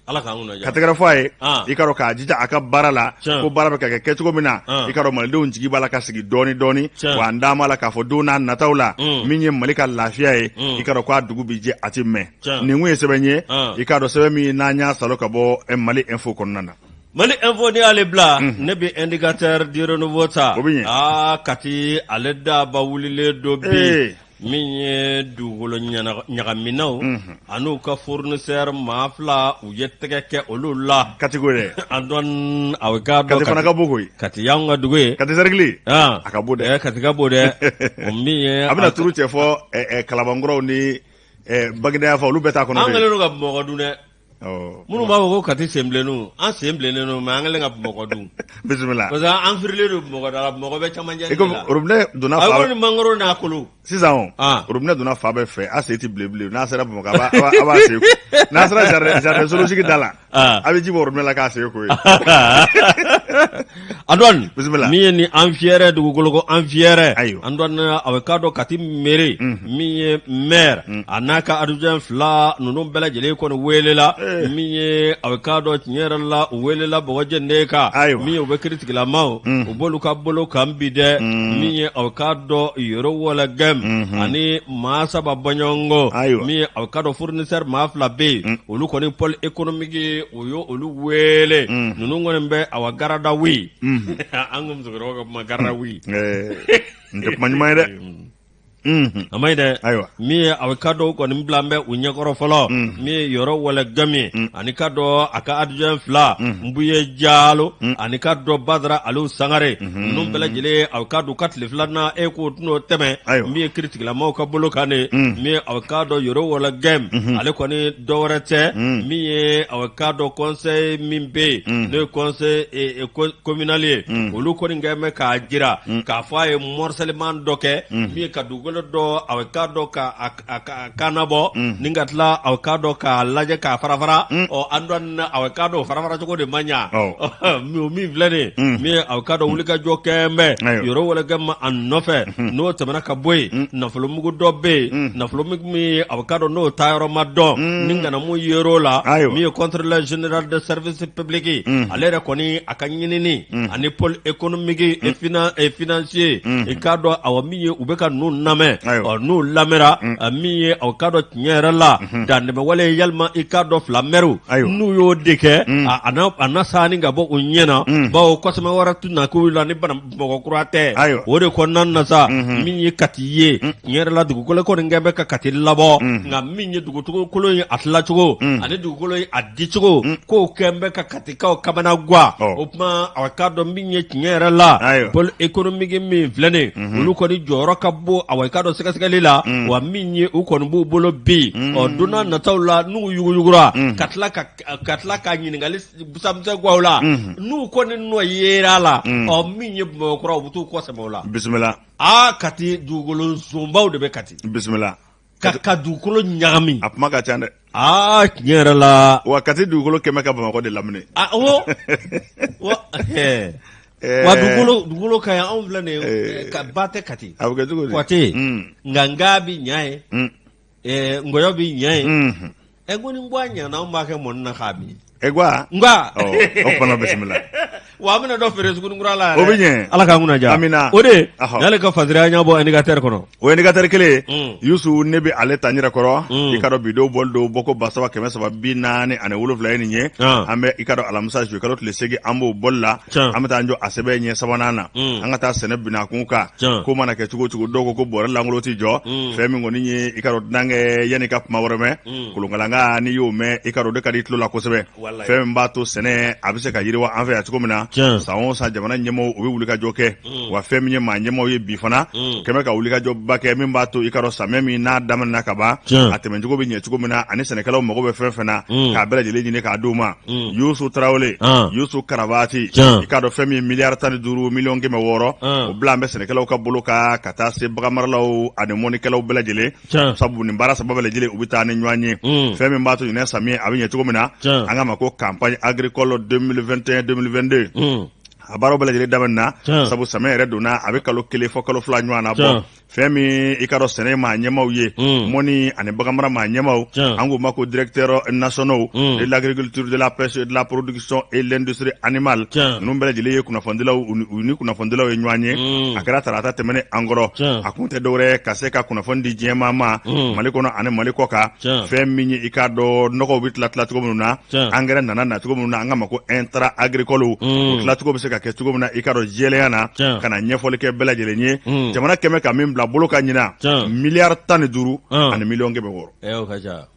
Ala k'an kunna ka tɛgɛrɛ fɔ a ye i k'a dɔn k'a jija a ka baara la ko baara bɛ ka kɛ kɛcogo min na i k'a dɔn malidenw jigi b'a la ka sigi dɔɔni wa an d'a ma la k'a fɔ don n'a nataw la min ye Mali ka lafiya ye i k'a dɔn k'a dugu bi jɛ a ti mɛn nin kun ye sɛbɛn ye i k'a dɔn sɛbɛn min n'an y'a salo ka bɔ Mali Info kɔnɔna na Mali Info ni ale bila ne bɛ indicateur du renouveau ta kati ale daba wulilen dɔ bi min ye dugukolo ɲagaminaw an'u ka fournisseur maa fila u ye tɛgɛ kɛ olu la kati ko dɛ an dɔn a bɛ k'a dɔn kati fana ka bon koyi kati y'anw ka dugu ye kati cercle a ka bon dɛ kati ka bon dɛ o min ye a bɛna turu cɛ fɔ kalabankɔrɔw ni Baginda fa olu bɛɛ t'a kɔnɔ an kɛlen don ka Bamakɔ dun dɛ minnu b'a fɔ ko kati senbilenninw an senbilennen don mais an kɛlen ka Bamakɔ dun bisimila parce que an firilen don Bamakɔ da la Bamakɔ bɛ camancɛ de la robinet donna fa a ko ni mangoro n'a kolo sisan robinet donna fa bɛɛ fɛ a sen ti bilen n'a sera Bamakɔ a b'a sen n'a sera jardin zoologique da la a bɛ ji bɔ robinet la k'a sen ko ye a dɔn bisimila min ye ni an fiyɛrɛ dugukolo ko an fiyɛrɛ an dɔn a bɛ k'a dɔn kati mairie min ye maire a n'a ka adjoint fila ninnu bɛɛ lajɛlen kɔni welela min ye a bɛ k'a dɔn tiɲɛ yɛrɛ la u welela Bɔgɔjɛ ne kan min ye u bɛ kiiri tigilamaw u b'olu ka bolo kan bi dɛ min ye a bɛ k'a dɔn Yoro Wala Gem ani maa saba bɔɲɔgɔnko min ye a bɛ k'a dɔn fournisseur maa fila bɛ yen olu kɔni pôle économique o ye olu wele ninnu kɔni bɛ a wa garada wi an ko musokɔrɔbaw ka kuma garada wi n tɛ kuma ɲuman ye dɛ a ma ɲi dɛ min ye a bɛ ka dɔn kɔni bila bɛ u ɲɛkɔrɔ fɔlɔ min ye Yɔrɔ Wala Gami ani ka dɔn a ka adjoint fila Mbuye Jalo ani ka dɔn Badara Aliu Sangare ninnu bɛɛ lajɛlen a bɛ ka dɔn ka tile filanan k'o tɛn'o tɛmɛ min ye kiiri tigilamaw ka bolo kan de min ye a bɛ ka dɔn Yɔrɔ Wala Gem ale kɔni dɔwɛrɛ tɛ min ye a bɛ ka dɔn conseil min bɛ yen n'o ye conseil communal ye olu kɔni kɛlen bɛ k'a jira k'a fɔ a ye morcellement dɔ kɛ min ye ka dugukolo dɔ a bɛ k'a dɔn ka kanabɔ ni ka tila a bɛ k'a dɔn k'a lajɛ k'a farafara an dɔn a bɛ k'a dɔn farafara cogo de ma ɲa min filɛ nin min a bɛ k'a dɔn wulikajɔ kɛn bɛ Yɔrɔ Wala Gem a nɔfɛ n'o tɛmɛna ka bɔ yen nafolomugu dɔ bɛ yen nafolomugu min a bɛ k'a dɔn n'o taayɔrɔ ma dɔn ni kana mun yer'o la min ye contrôleur général de service public ale yɛrɛ kɔni a ka ɲinini ani pôle économique et financier i k'a dɔn awɔ min ye u bɛ ka ninnu lamɛn n'u lamɛnra min ye aw k'a dɔn tiɲɛ yɛrɛ la dantɛmɛwale yalima i k'a dɔn fila mɛriw n'u y'o de kɛ a na saani ka bɔ u ɲɛna bawo kɔsɛmɛ wɛrɛ tɛ na k'u la ni Bamakɔ kura tɛ o de kɔnɔna na sa min ye kati ye tiɲɛ yɛrɛ la dugukolo kɔni kɛn bɛ ka kati labɔ nka min ye dugukolo ye a tilacogo ani dugukolo ye a dicogo k'o kɛn bɛ ka katikaw kamana guwa o tuma aw k'a dɔn min ye tiɲɛ yɛrɛ la pôle économique min filɛ nin olu kɔni jɔyɔrɔ ka bon aw k'a dɔn sɛgɛsɛgɛli la wa min ye u kɔni b'u bolo bi donna nataw la n'u yuguyugura ka tila ka ɲininkali busanmisɛn guwaw la n'u kɔni nɔ yera la min ye Bamakɔkuraw u bɛ t'u kɔsɛbɛ o la bisimila kati dugukolo zonbaw de bɛ kati bisimila ka dugukolo ɲagami a kuma ka ca dɛ tiɲɛ yɛrɛ la wa kati dugukolo kɛmɛ ka Bamakɔ de lamini wa dugukolo ka yan anw filɛ nin ka ba tɛ kati a bɛ kɛ cogo di kɔte nka nga bi ɲa ye ngɔyɔ bi ɲa ye ko ni ngwa ɲana anw b'a kɛ mɔni na k'a min ngwa ngwa o fana bisimila wa amina do fere sukun ngurala o biɲɛ ala ka nguna ja amina o de n'ale ka fadira nya bo indicateur kono o indicateur kelen Yusu ne be ale ta nyira kɔrɔ i ka dɔ bido bol do boko basaba 340 ani 7 ni ye an bɛ i ka dɔ alamisa ju kalo tile 8 an b'o bol la an bɛ taa jɔ a sɛbɛn ɲɛ sabanan na an ka taa sɛnɛ bina kun kan ko mana kɛ cogo cogo dɔw ko bɔrɛ langolo ti jɔ fɛn min kɔni ye i ka dɔ dankɛ yani ka kuma wɛrɛ mɛn kolonkalanga ni y'o mɛn i ka dɔ de ka di tulo la kosɛbɛ fɛn min b'a to sɛnɛ a bɛ se ka yiriwa an fɛ yan cogo min na san o san jamana ɲɛmɔgɔw u bɛ wuli ka jɔ kɛ wa fɛn min ye maa ɲɛmɔgɔw ye bi fana kɛmɛ ka wuli ka jɔ ba kɛ min b'a to i ka dɔ samiyɛ min n'a daminɛna ka ban a tɛmɛcogo bɛ ɲɛ cogo min na ani sɛnɛkɛlaw mago bɛ fɛn fɛn na k'a bɛɛ lajɛlen ɲini k'a d'u ma Yusu Tarawele Yusu Karabati i ka dɔ fɛn min ye miliyari 15 miliyɔn 600 o bila an bɛ sɛnɛkɛlaw ka bolo kan ka taa se baganmaralaw ani mɔnikɛlaw bɛɛ lajɛlen sabu nin baara saba bɛɛ lajɛlen u bɛ taa ni ɲɔgɔn ye fɛn min b'a to ɲinɛ samiyɛ a bɛ ɲɛ cogo min na an k'a ma ko campagne agricole 2021-2022 a baaraw bɛɛ lajɛlen daminɛna sabu samiyɛ yɛrɛ donna a bɛ kalo 1 fɔ kalo 2 ɲɔgɔn na bɔ fɛn min i ka dɔn sɛnɛ maa ɲɛmaw ye mɔni ani baganmara maa ɲɛmaw an k'u ma ko directeur nationaux de l'agriculture de la pêche de la production et l'industrie animale ninnu bɛɛ lajɛlen ye kunnafonidilaw u ni kunnafonidilaw ye ɲɔgɔn ye a kɛra tarata tɛmɛnen an kɔrɔ a kun tɛ dɔwɛrɛ ka se ka kunnafoni di diɲɛmaa ma Mali kɔnɔ ani Mali kɔ kan fɛn min ye i ka dɔn nɔgɔw bɛ tila cogo minnu na engrais nana cogo minnu na an ka ma ko intrant agricoles o tilacogo bɛ se ka kɛ cogo min na i ka dɔn jɛlenya na ka na ɲɛfɔli kɛ bɛɛ lajɛlen ye jamana kɛmɛ ka min bila bolo ka ɲina miliyari 15 ani miliyɔn 600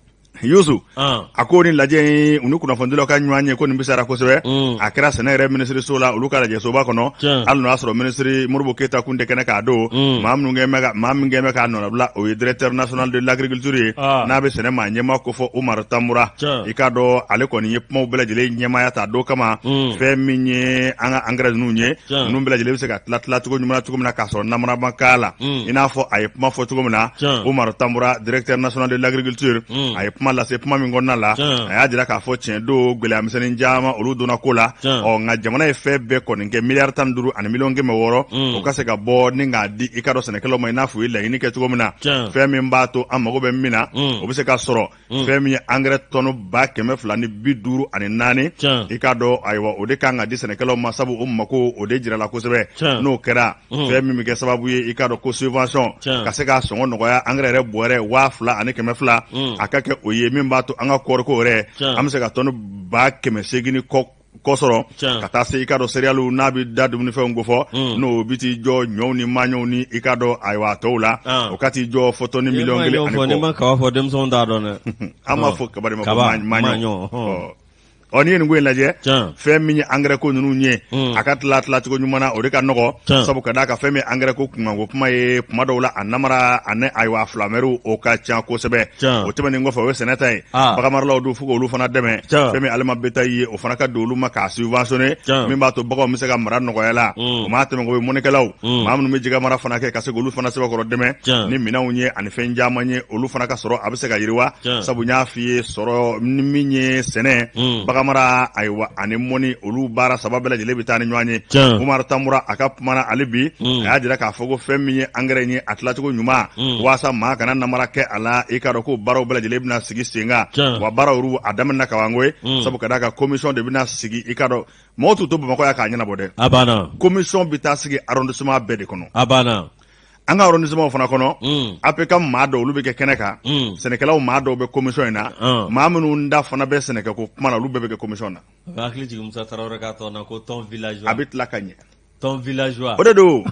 Yusu a ko ni lajɛ u ni kunnafonidilaw ka ɲɔgɔn ye ko nin bisara kosɛbɛ a kɛra sɛnɛ yɛrɛ minisiriso la olu ka lajɛsoba kɔnɔ hali n'o y'a sɔrɔ minisiri Modibo Keyita kun tɛ kɛnɛ k'a don maa min kɛn bɛ k'a nɔnabila o ye directeur national de l'agriculture ye n'a bɛ sɛnɛ maa ɲɛmaa ko fɔ Umaru Tamura i k'a dɔn ale kɔni ye kumaw bɛɛ lajɛlen ɲɛmaaya ta don kama fɛn min ye an ka engrais ninnu ye ninnu bɛɛ lajɛlen bɛ se ka tila cogo ɲuman cogo min na k'a sɔrɔ namara ma k'a la i n'a fɔ a ye kuma fɔ cogo min na Umaru Tamura directeur national de l'agriculture a ye kuma lase kuma min kɔnɔna la a y'a jira k'a fɔ tiɲɛ don gɛlɛyamisɛnnin caman olu donna ko la nka jamana ye fɛn bɛɛ kɔni kɛ miliyari 15 ani miliyɔn 600 o ka se ka bɔ ni k'a di i ka dɔn sɛnɛkɛlaw ma i n'a fɔ u ye laɲini kɛ cogo min na fɛn min b'a to an mago bɛ min na o bɛ se ka sɔrɔ fɛn min ye engrais tɔnni 254 i ka dɔn ayiwa o de kan ka di sɛnɛkɛlaw ma sabu o mako o de jirala kosɛbɛ n'o kɛra fɛn min bɛ kɛ sababu ye i ka dɔn ko subvention ka se ka sɔngɔ nɔgɔya engrais yɛrɛ bɔrɛ 2,000 ani 200 a ka kɛ o ye min b'a to an ka kɔɔriko yɛrɛ an bɛ se ka tɔnni 880 kɔ sɔrɔ ka taa se i ka dɔn céréales n'a bɛ da dumunifɛnw ko fɔ n'o bi t'i jɔ ɲɔw ni maɲɔw ni i ka dɔn ayiwa tɔw la o ka t'i jɔ fɔ tɔnni miliyɔn 1 ani kɔ. ne ma kaba fɔ denmisɛnw t'a dɔn dɛ. an b'a fɔ kaba de ma ko maɲɔ. N'i ye nin ko in lajɛ fɛn min ye engrais ko ninnu ye a ka tila cogo ɲuman na o de ka nɔgɔ sabu ka d'a kan fɛn min ye engrais ko kunkanko kuma ye kuma dɔw la a namara ani ayiwa filamɛriw o ka ca kosɛbɛ o tɛmɛnen kɔfɛ o ye sɛnɛ ta ye baganmaralaw dun fo k'olu fana dɛmɛ fɛn min alima bétail ye o fana ka don olu ma k'a subventionné min b'a to baganw bɛ se ka mara nɔgɔya la o m'a tɛmɛ o ye mɔnikɛlaw maa minnu bɛ jɛgɛ mara fana kɛ ka se k'olu fana sɛbɛkɔrɔ dɛmɛ ni minɛnw ye ani fɛn caman ye olu fana ka sɔrɔ a bɛ se ka yiriwa sabu n y'a f'i ye sɔrɔ ni min ye sɛnɛ baganmara ayiwa ani mɔni olu baara saba bɛɛ lajɛlen bɛ taa ni ɲɔgɔn ye Umaru Tamura a ka kuma na ale bi a y'a jira k'a fɔ ko fɛn min ye engrais ye a tilacogo ɲuman walasa maa kana namara kɛ a la i k'a dɔn ko baaraw bɛɛ lajɛlen bɛna sigi sen kan wa baaraw a daminɛna kaban koyi sabu ka d'a kan commission de bɛna sigi i k'a dɔn mɔgɔw t'u to Bamakɔ yan k'a ɲɛnabɔ dɛ a banna commission bɛ taa sigi arrondissement bɛɛ de kɔnɔ a banna an ka arrondissement fana kɔnɔ APK maa dɔw olu bɛ kɛ kɛnɛ kan sɛnɛkɛlaw maa dɔw bɛ commission in na maa minnu da fana bɛ sɛnɛkɛko kuma na olu bɛɛ bɛ kɛ commission na. hakili jigin Musa Tarawele ka tɔn na ko tɔn villageois. a bɛ tila ka ɲɛ. tɔn villageois. o de don.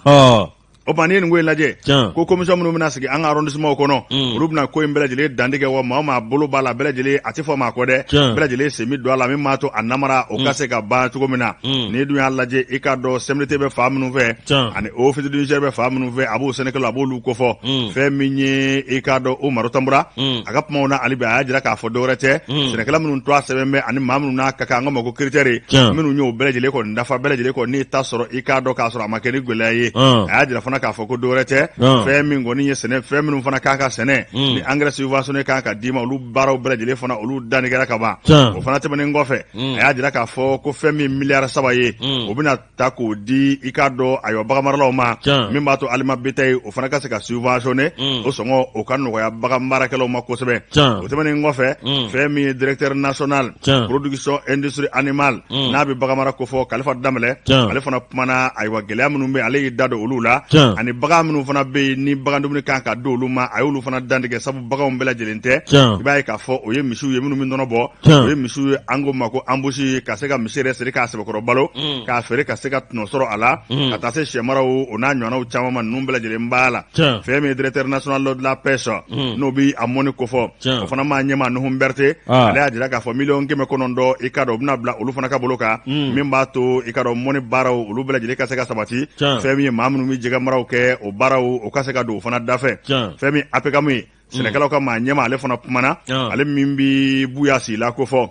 o tuma n'i ye nin ko in lajɛ ko commission minnu bɛna sigi an ka arrondissement kɔnɔ olu bɛna ko in bɛɛ lajɛlen dantigɛ wa maa o maa bolo b'a la bɛɛ lajɛlen a tɛ fɔ maa kɔ dɛ bɛɛ lajɛlen sen bɛ don a la min b'a to a namara o ka se ka ban cogo min na n'i dun y'a lajɛ i k'a dɔn CMDT bɛ fan minnu fɛ ani office du Niger bɛ fan minnu fɛ a b'o sɛnɛkɛlaw a b'olu kofɔ fɛn min ye i k'a dɔn Umaru Tamura a ka kumaw na hali bi a y'a jira k'a fɔ dɔwɛrɛ tɛ sɛnɛkɛla minnu to a sɛbɛn bɛ ani maa minnu n'a ka kan an ka ma ko critère minnu y'o bɛɛ lajɛlen kɔni dafa bɛɛ lajɛlen kɔni n'i ta sɔrɔ i k'a dɔn k'a sɔrɔ a ma kɛ ni gɛlɛya ye a y'a jira fana fana k'a fɔ ko dɔwɛrɛ tɛ fɛn min kɔni ye sɛnɛ fɛn minnu fana k'a ka sɛnɛ ni engrais subventionné k'a ka d'i ma olu baaraw bɛɛ lajɛlen fana olu danni kɛra ka ban o fana tɛmɛnen kɔfɛ a y'a jira k'a fɔ ko fɛn min miliyari 3 ye o bɛna ta k'o di i k'a dɔn ayiwa baganmaralaw ma min b'a to alima bétail o fana ka se ka subventionné o sɔngɔ o ka nɔgɔya bagan maarakɛlaw ma kosɛbɛ o tɛmɛnen kɔfɛ fɛn min ye directeur national production industrie animale n'a bɛ baganmara ko fɔ Kalifa Damɛlɛ ale fana kumana ayiwa gɛlɛya minnu bɛ ale y'i da don olu la ani bagan minnu fana bɛ yen ni bagan dumuni kan ka di olu ma a y'olu fana dantigɛ sabu baganw bɛɛ lajɛlen tɛ i b'a ye k'a fɔ o ye misiw ye minnu bɛ nɔnɔ bɔ o ye misiw ye an ko ma ko embouche ka se ka misi yɛrɛ siri k'a sɛbɛkɔrɔ balo k'a feere ka se ka tɔnɔ sɔrɔ a la ka taa se sɛmaraw o n'a ɲɔgɔnnaw caman ma ninnu bɛɛ lajɛlen b'a la fɛn min ye directeur national de la pêche n'o bɛ a mɔni ko fɔ o fana m'a ɲɛma Nuhum Berete ale y'a jira k'a fɔ 1,900,000 i ka dɔn o bɛna bila olu fana ka bolo kan min b'a to i ka dɔn mɔni baaraw olu bɛɛ lajɛlen ka se ka sabati fɛn min ye maa minnu bɛ jɛgɛ maraw kɛ o baaraw o ka se ka don o fana dafɛ fɛn min APECAM ye sɛnɛkɛlaw ka maa ɲɛma ale fana kumana ale min bɛ buya sila ko fɔ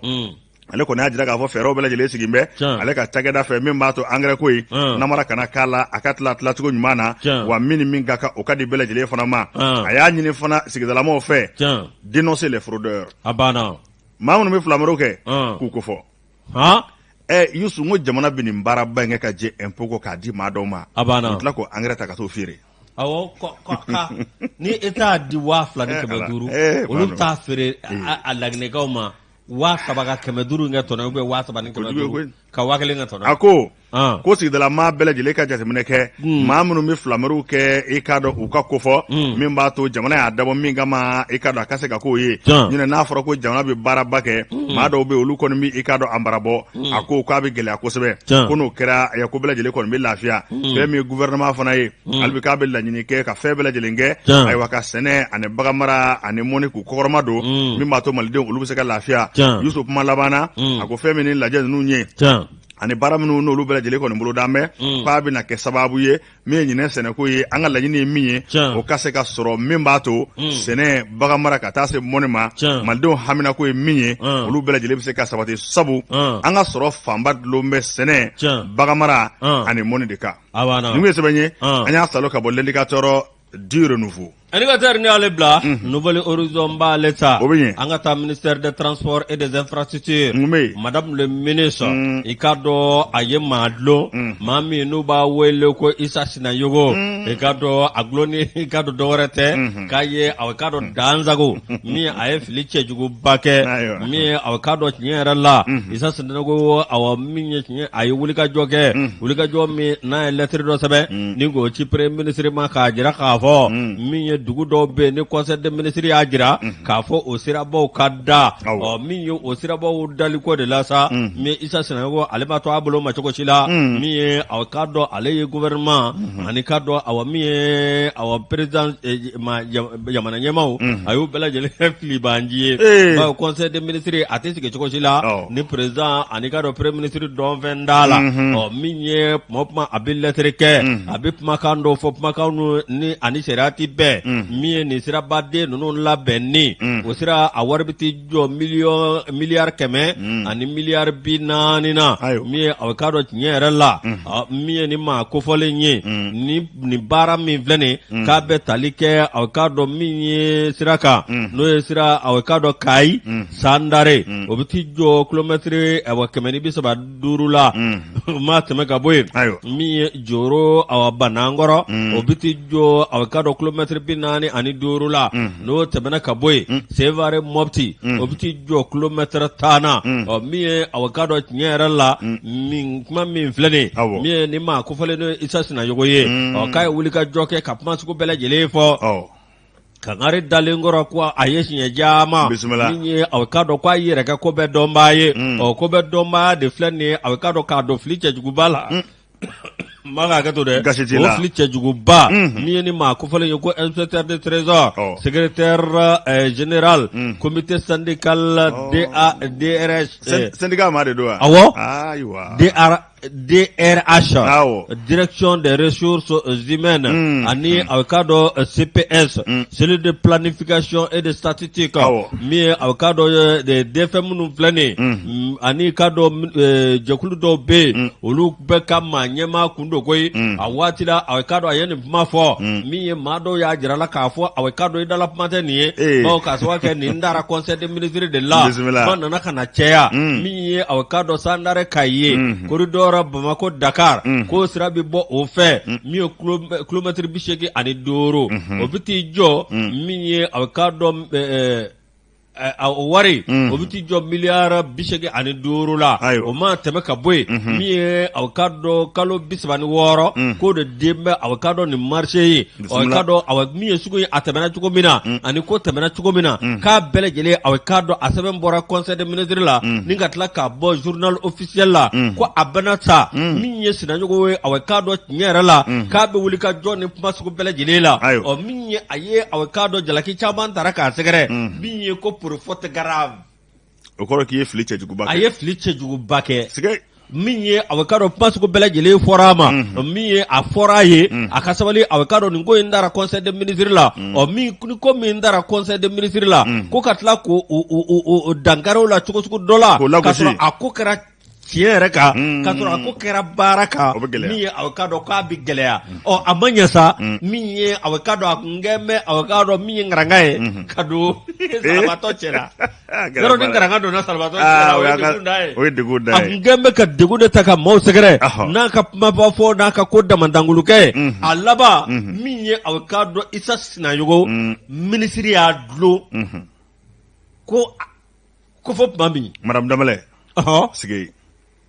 ale kɔni y'a jira k'a fɔ fɛɛrɛw bɛɛ lajɛlen sigin bɛ ale ka cakɛda fɛ min b'a to engrais ko ye namara kana k'a la a ka tilacogo ɲuman na wa min ka kan o ka di bɛɛ lajɛlen fana ma a y'a ɲini fana sigidalamaw fɛ dénoncer les fraudeurs a banna maa minnu bɛ filamariw kɛ k'u ko fɔ Youssou n ko jamana bɛ nin baaraba in kɛ ka jɛ impôt kɔ k'a di maa dɔw ma a banna u tila k'o engrais ta ka t'o feere awɔ ni e t'a di 2,000 ni 500 olu bɛ taa feere a laginɛkaw ma 3,500 kɛ tɔnɔ ou bien 3,000 ni 500 ka 1,000 kɛ tɔnɔ a ko sigidala maa bɛɛ lajɛlen ka jateminɛ kɛ maa minnu bɛ filamariw kɛ i k'a dɔn u ka kofɔ min b'a to jamana y'a dabɔ min kama i k'a dɔn a ka se ka k'o ye ɲinɛ n'a fɔra ko jamana bɛ baaraba kɛ maa dɔw bɛ olu kɔni bɛ i k'a dɔn a marabɔ a ko k'a bɛ gɛlɛya kosɛbɛ ko n'o kɛra ko bɛɛ lajɛlen kɔni bɛ lafiya fɛn min ye gouvernement fana ye hali bi k'a bɛ laɲini kɛ ka fɛn bɛɛ lajɛlen kɛ ayiwa ka sɛnɛ ani baganmara ani mɔni k'u kɔkɔrɔma don min b'a to malidenw olu bɛ se ka lafiya Youssou kuma laban na a ko fɛn min ni lajɛ ninnu ye ani baara minnu n'olu bɛɛ lajɛlen kɔni bolo d'an bɛ k'a bɛna kɛ sababu ye min ye ɲinɛ sɛnɛko ye an ka laɲini ye min ye o ka se ka sɔrɔ min b'a to sɛnɛ baganmara ka taa se mɔni ma malidenw haminako ye min ye olu bɛɛ lajɛlen bɛ se ka sabati sabu an ka sɔrɔ fanba dulon bɛ sɛnɛ baganmara ani mɔni de kan nin ye sɛbɛn ye an y'a salo ka bɔ l'indicateur du renouveau Indicateur ni ale bila Nouvel Horizon b'ale ta an ka taa ministère des transports et des infrastructures madame le ministre i ka dɔn a ye maa dulon maa min n'u b'a wele ko Isa Sinayogo i ka dɔn a dulonni i ka dɔn dɔwɛrɛ tɛ k'a ye a ka dɔn Danzago min a ye fili cɛjuguba kɛ min a ka dɔn tiɲɛ yɛrɛ la Isa Sinayogo awɔ min ye tiɲɛ a ye wulikajɔ kɛ wulikajɔ min n'a ye lettre dɔ sɛbɛn ni k'o ci premier ministre ma k'a jira k'a fɔ min ye dugu dɔw bɛ ni conseil des ministres y'a jira k'a fɔ o sirabaw ka da min ye o sirabaw daliko de la sa min Isa Sinayogo ale ma to a bolo ma cogo si la min ye aw ka dɔn ale ye gouvernement ani ka dɔn aw min ye aw président jamana ɲɛmaw a y'u bɛɛ lajɛlen fili banji ye bawo conseil des ministres a tɛ sigi cogo si la ni président ani ka dɔn premier ministre dɔn fɛn da la min ye kuma o kuma a bɛ lettre kɛ a bɛ kumakan dɔw fɔ kumakan ni ani sariya ti bɛɛ min ye nin sirabaden ninnu labɛnni o sira a wari bɛ ti jɔ miliyari 100 ani miliyari 40 na min ye aw ka dɔn tiɲɛ yɛrɛ la min ye nin maa kofɔlen ye ni baara min filɛ nin k'a bɛ tali kɛ aw ka dɔn min ye sira kan n'o ye sira aw ka dɔn Kayi Sandare o bɛ ti jɔ kilomɛtiri 135 la o ma tɛmɛ ka bɔ yen min ye Joro aw Banankɔrɔ o bɛ ti jɔ aw ka dɔn kilomɛtiri 40 ani 5 la n'o tɛmɛna ka bɔ yen Sevare Mopti o bɛ ti jɔ kilomɛtiri 10 na min ye aw ka dɔn tiɲɛ yɛrɛ la min kuma min filɛ nin min ye nin maa kofɔlen n'o ye Isa Sinayogo ye k'a ye wulikajɔ kɛ ka kuma sugu bɛɛ lajɛlen fɔ kangari dalen kɔrɔ ko a ye siɲɛ caman min ye aw ka dɔn ko a yɛrɛ kɛ ko bɛɛ dɔnbaa ye ko bɛɛ dɔnbaa de filɛ nin ye aw ka dɔn k'a dɔn fili cɛjuguba la ma ka to dɛ o fili cɛjuguba min ye ni maa kofɔlen ye ko inspecteur de trésor secrétaire général comité syndical DRH syndicat ma de don wa awɔ DRH direction des ressources humaines ani awkado CPS cellule de planification et de statistique mi awkado de DFM nu flani ani kado jekulu do be olu be kama nyema kundo koy awatila awkado ayeni mafo mi mado ya jirala kafo awkado idala mateni ba ka so ke ni ndara conseil des ministres de la manana kana cheya mi awkado sandare kaye corridor Bamako Dakar ko sirabi bo o fe mi kilometre bisheki ani doro obiti jo mi awkado wari obiti jo miliara bisheki ani doro la o ma teme ka boy mi awkado kalo bisbani woro ko de dembe awkado ni marché yi awkado aw mi sugo atemena chuko mina ani ko temena chuko mina ka belejele awkado aseben bora conseil des ministres la ninga tla ka bo journal officiel la ko abanata mi yesina nyogo we awkado nyera la ka be wulika joni masugo belejele la o mi aye awkado jalaki chaban taraka segere mi ko pour faute grave okoro ki fliche juguba aye fliche juguba ke sige minye awakado pasuko belajele forama minye aforaye akasabali awakado ningo indara conseil des ministres la o mi ko mi indara conseil des ministres la ko katla ko dangaro la chuko dola kasoro akokara tiere ka kasoro akokara baraka minye awakado ka bigelea o amanya sa minye awakado ngeme awakado minye ngarangae kado salabato chera Gero ni ngaranga dona salvato we degundai ngembe ka degunde taka mo segere naka mabafo naka koda mandanguluke alaba minye awkado isa sina yugo ministry ya dlo ko fop mami madame Damale sige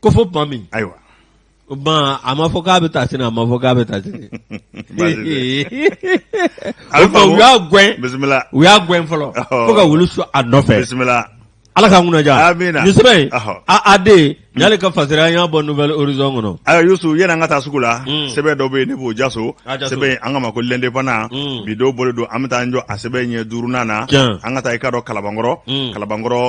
ko fop mami aywa ba amafoka beta sina amafoka beta sina bismillah we are going follow foka wulusu anofe bismillah ala ka nguna ja amina yusebe ade nyale ka fasira nya bon nouvelle horizon ngono ayo yusu yena ngata sukula sebe do be ne bo jaso sebe angama ko lende pana bido bole do amta njo asebe nye durunana angata ikado kalabangoro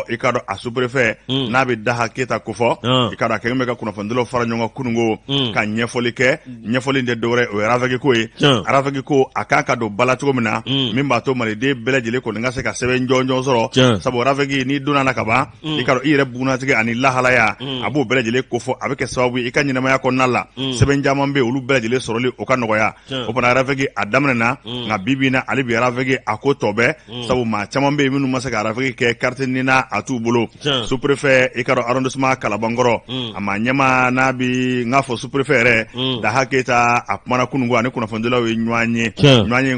ikado asuprefe na be daha keta kufo ikado akeme ka kuna fondolo fara nyonga kunungo ka nyefolike nyefoli de dore o aravagi ko akaka do balatugo mina mimba to mali de belejele ko ngase ka sebe njonjo soro sabo ravagi ni dunana kaba ikado ire buna tige ani lahala ya abu belajele kofo avec sababu ikanyina maya ko nalla seben jamambe ulu belajele soroli o kanoya o pana rafegi adamna na bibina ali bi rafegi akotobe sabu ma chamambe minu masaka rafegi ke carte nina atu bolo sous préfet ikaro arrondissement kalabangoro ama nyama na bi ngafo sous préfet da haketa apmana kunungo ani kuna fondola we nywanye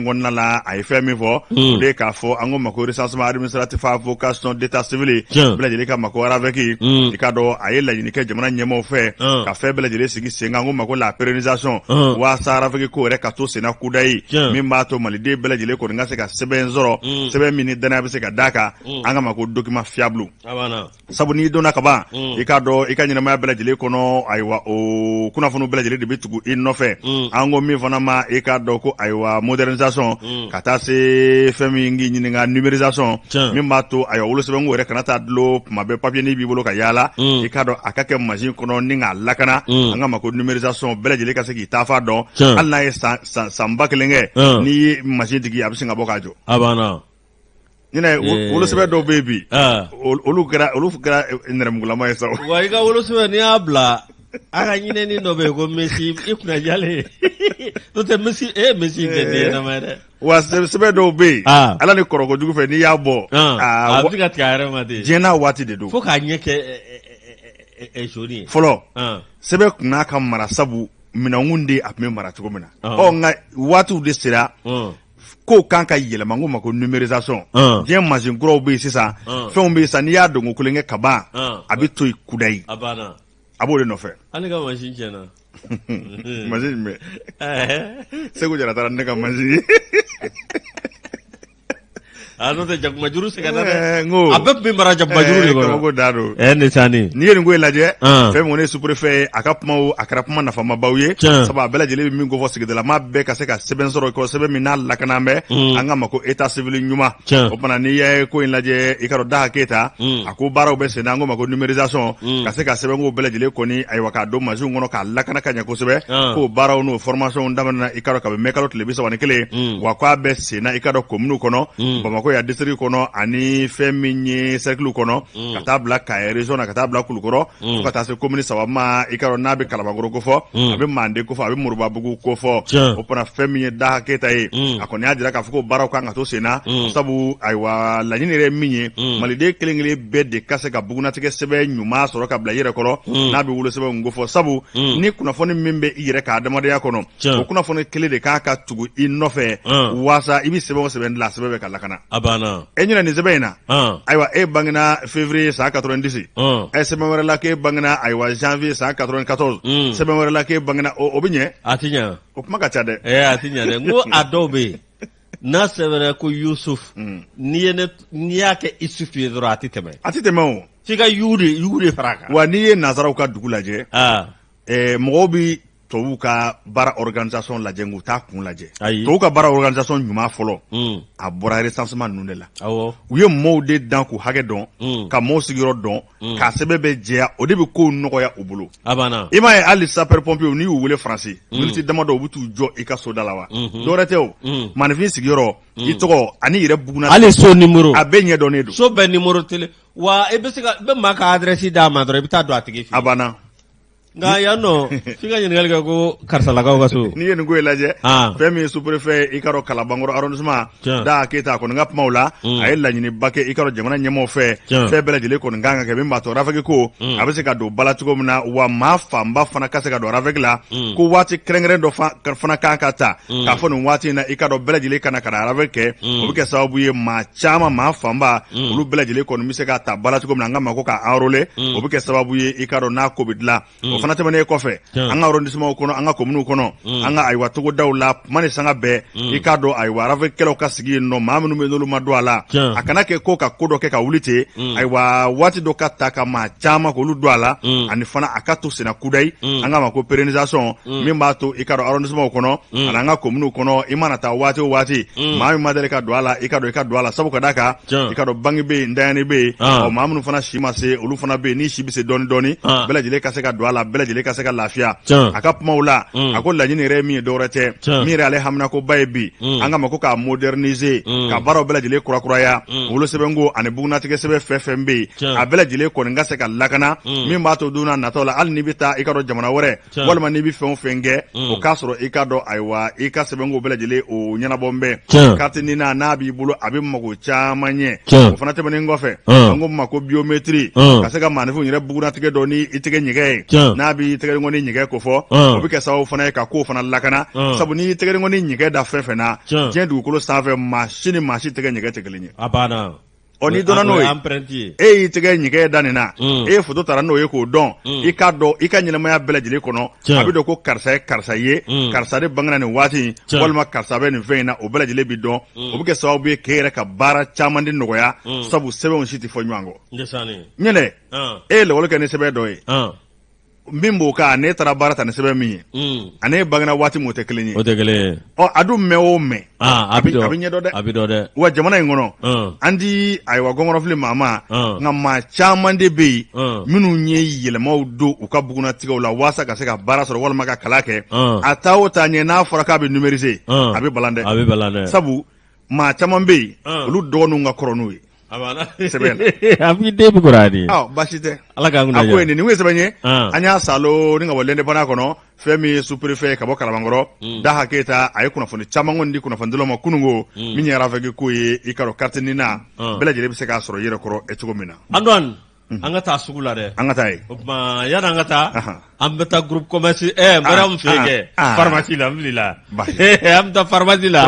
ngonna la ay femi fo de ka fo ango mako recensement administratif vocation d'état civil belajele ka mako rafegi ikado ayela ke jamana nyemo fe ka febele jele sigi senga ngoma ko la pérennisation wa sara feke ko re ka to sena kudai mimba to malide bele jele ko ngase ka seben zoro seben minute dana be se ka daka anga mako document fiable abana sabu ni dona ka ba ikado ikanyina ma bele jele kono aywa o kuna funu bele jele de bitugu inofe ango mi fana ma ikado ko aywa modernisation kata se femi ngi nyinga numérisation mimba to aywa wolo seben ngore kanata dlo mabe papier ni bibolo ka yala ikado akake machine kono ninga lakana anga mako numérisation belajele ka seki tafa don alna e samba kelenge ni machine digi abisinga bokajo abana nina wolo sebe do baby olu kra neremgula ma eso wa iga wolo sebe ni abla aka nyine ni no be ko Messi ikuna jale to te Messi de na mare wa sebe do be ala ni koroko jugu fe ni yabo afika tiare mate jena wati de do fo ka nyeke joli folo sebe kuna ka mara sabu minangunde apme mara cogo mina o nga watu de sira ko kanka yelema ngo mako numérisation je machine gros be sisa fe on be sani ya dongo kulenge kaba abito ikudai abana abode no fe ani ga machine chena machine me sego jara tara ne ka machine Ano te jakuma juru se kana de. Abeb bi mara jakuma juru de ko. Ko daro. Ne sani. Ni yeri ngo laje. Fɛn mo ne sous-préfet akapuma akrapuma na fama bawye. Saba bela jele bi min go fo sigidala ma be ka se ka sɛbɛn sɔrɔ ko sɛbɛn min na lakana mɛ an ka mako état civil ɲuma. O fana ni ye ko in laje i ka dɔn da hakɛta a ko baaraw bɛ sen na an ko mako numérisation ka se ka sɛbɛn ko bɛɛ lajɛlen kɔni ayiwa k'a don machine kɔnɔ k'a lakana ka ɲɛ kosɛbɛ ko baaraw n'o formation daminɛna i ka dɔn kabini mɛkalo tile 31 wa k'a bɛ sen na i ka dɔn commune kɔnɔ Bamakɔ ya district kɔnɔ ani fɛn min ye cercle kɔnɔ ka taa bila Kaye région na ka taa bila Kulukɔrɔ fo ka taa se commune 3 ma i ka dɔn n'a bɛ Kalabankɔrɔ ko fɔ a bɛ Mande ko fɔ a bɛ Moribabugu ko fɔ o fana fɛn min ye da hakɛta ye a kɔni y'a jira k'a fɔ ko baaraw kan ka to sen na sabu ayiwa laɲini yɛrɛ min ye maliden kelen-kelen bɛɛ de ka se ka bugunatigɛ sɛbɛn ɲuman sɔrɔ ka bila i yɛrɛ kɔrɔ n'a bɛ wolo sɛbɛn ko fɔ sabu ni kunnafoni min bɛ i yɛrɛ ka adamadenya kɔnɔ o kunnafoni kelen de k'a ka tugu i nɔfɛ waasa i bɛ sɛbɛn o sɛbɛn dilan sɛbɛn bɛ ka lakana a banna e ɲinɛ nin sɛbɛn in na ayiwa e bangena février san 90 sɛbɛn wɛrɛ la k'e bangena ayiwa janvier san 94 sɛbɛn wɛrɛ la k'e bangena o bɛ ɲɛ a ti ɲɛ o kuma ka ca dɛ a ti ɲɛ dɛ n ko a dɔw bɛ yen n'a sɛbɛnna ko Yusuf n'i y'a kɛ Isuf ye dɔrɔn a ti tɛmɛ o f'i ka yu de fara a kan wa n'i ye nazaraw ka dugu lajɛ mɔgɔw bi tubabuw ka baara organisation lajɛ k'u t'a kun lajɛ tubabuw ka baara organisation ɲuman fɔlɔ a bɔra recensement ninnu de la u ye mɔɔw de dan k'u hakɛ dɔn ka mɔɔw sigiyɔrɔ dɔn k'a sɛbɛn bɛ jɛya o de bɛ kow nɔgɔya u bolo i m'a ye hali sapeur pompier n'i y'u wele faransi miniti damadɔ u bɛ t'u jɔ i ka soda la wa dɔwɛrɛ tɛ o maninfin sigiyɔrɔ i tɔgɔ ani yɛrɛ buguna hali so numéro a bɛɛ ɲɛdɔnnen don so bɛɛ numéro tele wa i bɛ maa ka adresse d'a ma dɔrɔn i bɛ taa don a tigi fɛ a banna nka yan nɔ f'i ka ɲininkali kɛ ko karisalakaw ka so n'i ye nin ko in lajɛ fɛn min ye sous-préfet i ka dɔn Kalabankɔrɔ arrondissement Da Keyita a kɔni ka kumaw la a ye laɲiniba kɛ i ka dɔn jamana ɲɛmɔgɔw fɛ fɛn bɛɛ lajɛlen kɔni kan ka kɛ min b'a to rafɛki ko a bɛ se ka don bala cogo min na wa maa fanba fana ka se ka don rafɛki la ko waati kɛrɛnkɛrɛn dɔ fana kan ka ta k'a fɔ nin waati in na i ka dɔn bɛɛ lajɛlen ka na ka na rafɛki kɛ o bɛ kɛ sababu ye maa caman maa fanba olu bɛɛ lajɛlen kɔni bɛ se ka ta bala cogo min na an ka ma ko ka enrôler o bɛ kɛ sababu ye i ka dɔn n'a ko bɛ dilan o fana tɛmɛnen kɔfɛ an ka arrondissement kɔnɔ an ka commune kɔnɔ an ka ayiwa togodaw la kuma ni sanga bɛɛ i k'a dɔn ayiwa rafɛkɛlaw ka sigi yen nɔ maa minnu bɛ n'olu ma don a la a kana kɛ ko ka ko dɔ kɛ ka wuli ten ayiwa waati dɔ ka ta ka maa caman k'olu don a la ani fana a ka to senna kudayi an ka ma ko pérennisation min b'a to i k'a dɔn arrondissement kɔnɔ ani an ka commune kɔnɔ i mana taa waati o waati maa min ma deli ka don a la i ka dɔn i ka don a la sabu ka d'a kan i ka dɔn bange bɛ yen ntanyani bɛ yen ɔ maa minnu fana si ma se olu fana bɛ yen ni si bɛ se dɔɔni dɔɔni bɛɛ lajɛlen ka se ka don a la bɛɛ lajɛlen ka se ka lafiya a ka kumaw la a ko laɲini yɛrɛ min ye dɔwɛrɛ tɛ min yɛrɛ ale haminakoba ye bi an ka ma ko k'a moderniser ka baaraw bɛɛ lajɛlen kurakuraya wolosɛbɛnko ani bugunatigɛ sɛbɛn fɛn fɛn bɛ yen a bɛɛ lajɛlen kɔni ka se ka lakana min b'a to don n'a nataw la hali n'i bɛ taa i ka dɔn jamana wɛrɛ walima n'i bɛ fɛn o fɛn kɛ o k'a sɔrɔ i ka dɔn ayiwa i ka sɛbɛnko bɛɛ lajɛlen o ɲɛnabɔ n bɛ carte nina n'a b'i bolo a bɛ mago caman ɲɛ o fana tɛmɛnen kɔfɛ an ko ma ko biométrie ka se ka maanifinw yɛrɛ bugunatigɛ dɔ ni i tɛgɛ ɲɛgɛ ye n'a b'i tɛgɛ ni ɲɛgɛ ko fɔ o bɛ kɛ sababu fana ye ka kow fana lakana sabu n'i tɛgɛ ni ɲɛgɛ da fɛn fɛn na diɲɛ dugukolo sanfɛ maa si ni maa si tɛgɛ ɲɛgɛ tɛ kelen ye a banna ɔ n'i dɔnna n'o ye e y'i tɛgɛ ɲɛgɛ da nin na e ye photo taara n'o ye k'o dɔn i k'a dɔn i ka ɲɛnamaya bɛɛ lajɛlen kɔnɔ a bɛ dɔn ko karisa ye karisa ye karisa de bangena nin waati walima karisa bɛ nin fɛn in na o bɛɛ lajɛlen bi dɔn o bɛ kɛ sababu ye k'e yɛrɛ ka baara caman di nɔgɔya sabu sɛbɛnw si tɛ fɔ ɲɔgɔn kɔ ɲɛnɛ e ye lawale kɛ ni sɛbɛn dɔ ye min b'o kan ne taara baara ta ni sɛbɛn min ye ani bangena waati mun tɛ kelen ye o tɛ kelen ye ɔ a dun mɛn o mɛn a bɛ ɲɛdɔn dɛ a bɛ dɔn dɛ wa jamana in kɔnɔ an di ayiwa gɔngɔrɔfili maa ma nka maa caman de bɛ yen minnu ye yɛlɛmaw don u ka bugunatigɛw la walasa ka se ka baara sɔrɔ walima ka kalan kɛ a taa o taa ɲɛ n'a fɔra k'a bɛ numériser a bɛ balan dɛ a bɛ balan dɛ sabu maa caman bɛ yen olu dɔgɔninw ka kɔrɔ n'u ye sɛbɛn a b'i den bɛ kɔrɔ adi baasi tɛ ala k'an a ko nin ye sɛbɛn ye an y'a salo ni ka bɔ lɛndepana kɔnɔ fɛn min ye sous-préfet ka bɔ Kalabankɔrɔ Da Keyita a ye kunnafoni caman kɔni di kunnafonidilaw ma kununko min ye rafɛki ko ye i ka dɔn carte nina bɛɛ lajɛlen bɛ se k'a sɔrɔ i yɛrɛ kɔrɔ cogo min na Antoine an ka taa sugu la dɛ an ka taa ye o tuma yani an ka taa an bɛ taa groupe commerce Mariam fɛ yen kɛ pharmacie la alhamdulillah an bɛ taa pharmacie la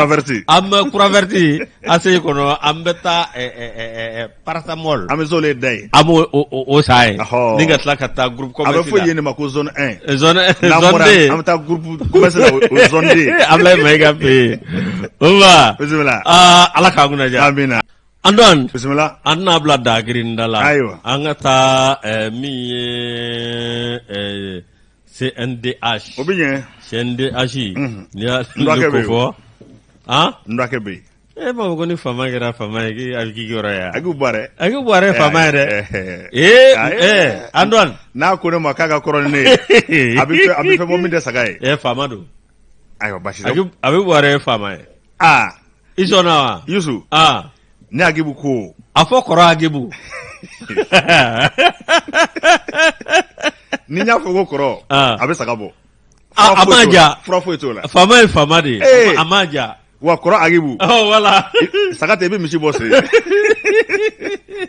an bɛ Kuraverti ACI kɔnɔ an bɛ taa paracetamol an bɛ s'o le da ye an b'o o san ye ni ka tila ka taa groupe commerce la a bɛ fɔ yen de ma ko zone 1 zone D an bɛ taa groupe commerce la o zone D Ablaye Mayiga fɛ yen o ma bisimila ala k'an kunna diya amina Andon bismillah anna bla dagirin dala Aywa. angata mi CNDH obinye CNDH ni a Ndwake ko fo ndake be ba ko ni fama gira fama ki alki gora ya agu bare fama de Andon na ko ne makaga korone ne abi fe momi de sagaye fama do ayo bashi abi bare fama isona yusu ni agibu ko afọ kọrọ agibu ni nya fogo kọrọ abi sagabo amaja frofo etola fama de amaja wa kọrọ agibu wala sagate bi misi bosse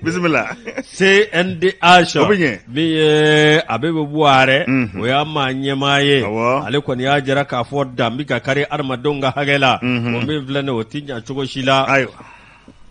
bismillah CNDH obinye bi abebe buare o ya ma nyemaye ale ko ni ajira ka fo dambi ka kare armadonga hagela o me vlene o tinya chogo shila ayo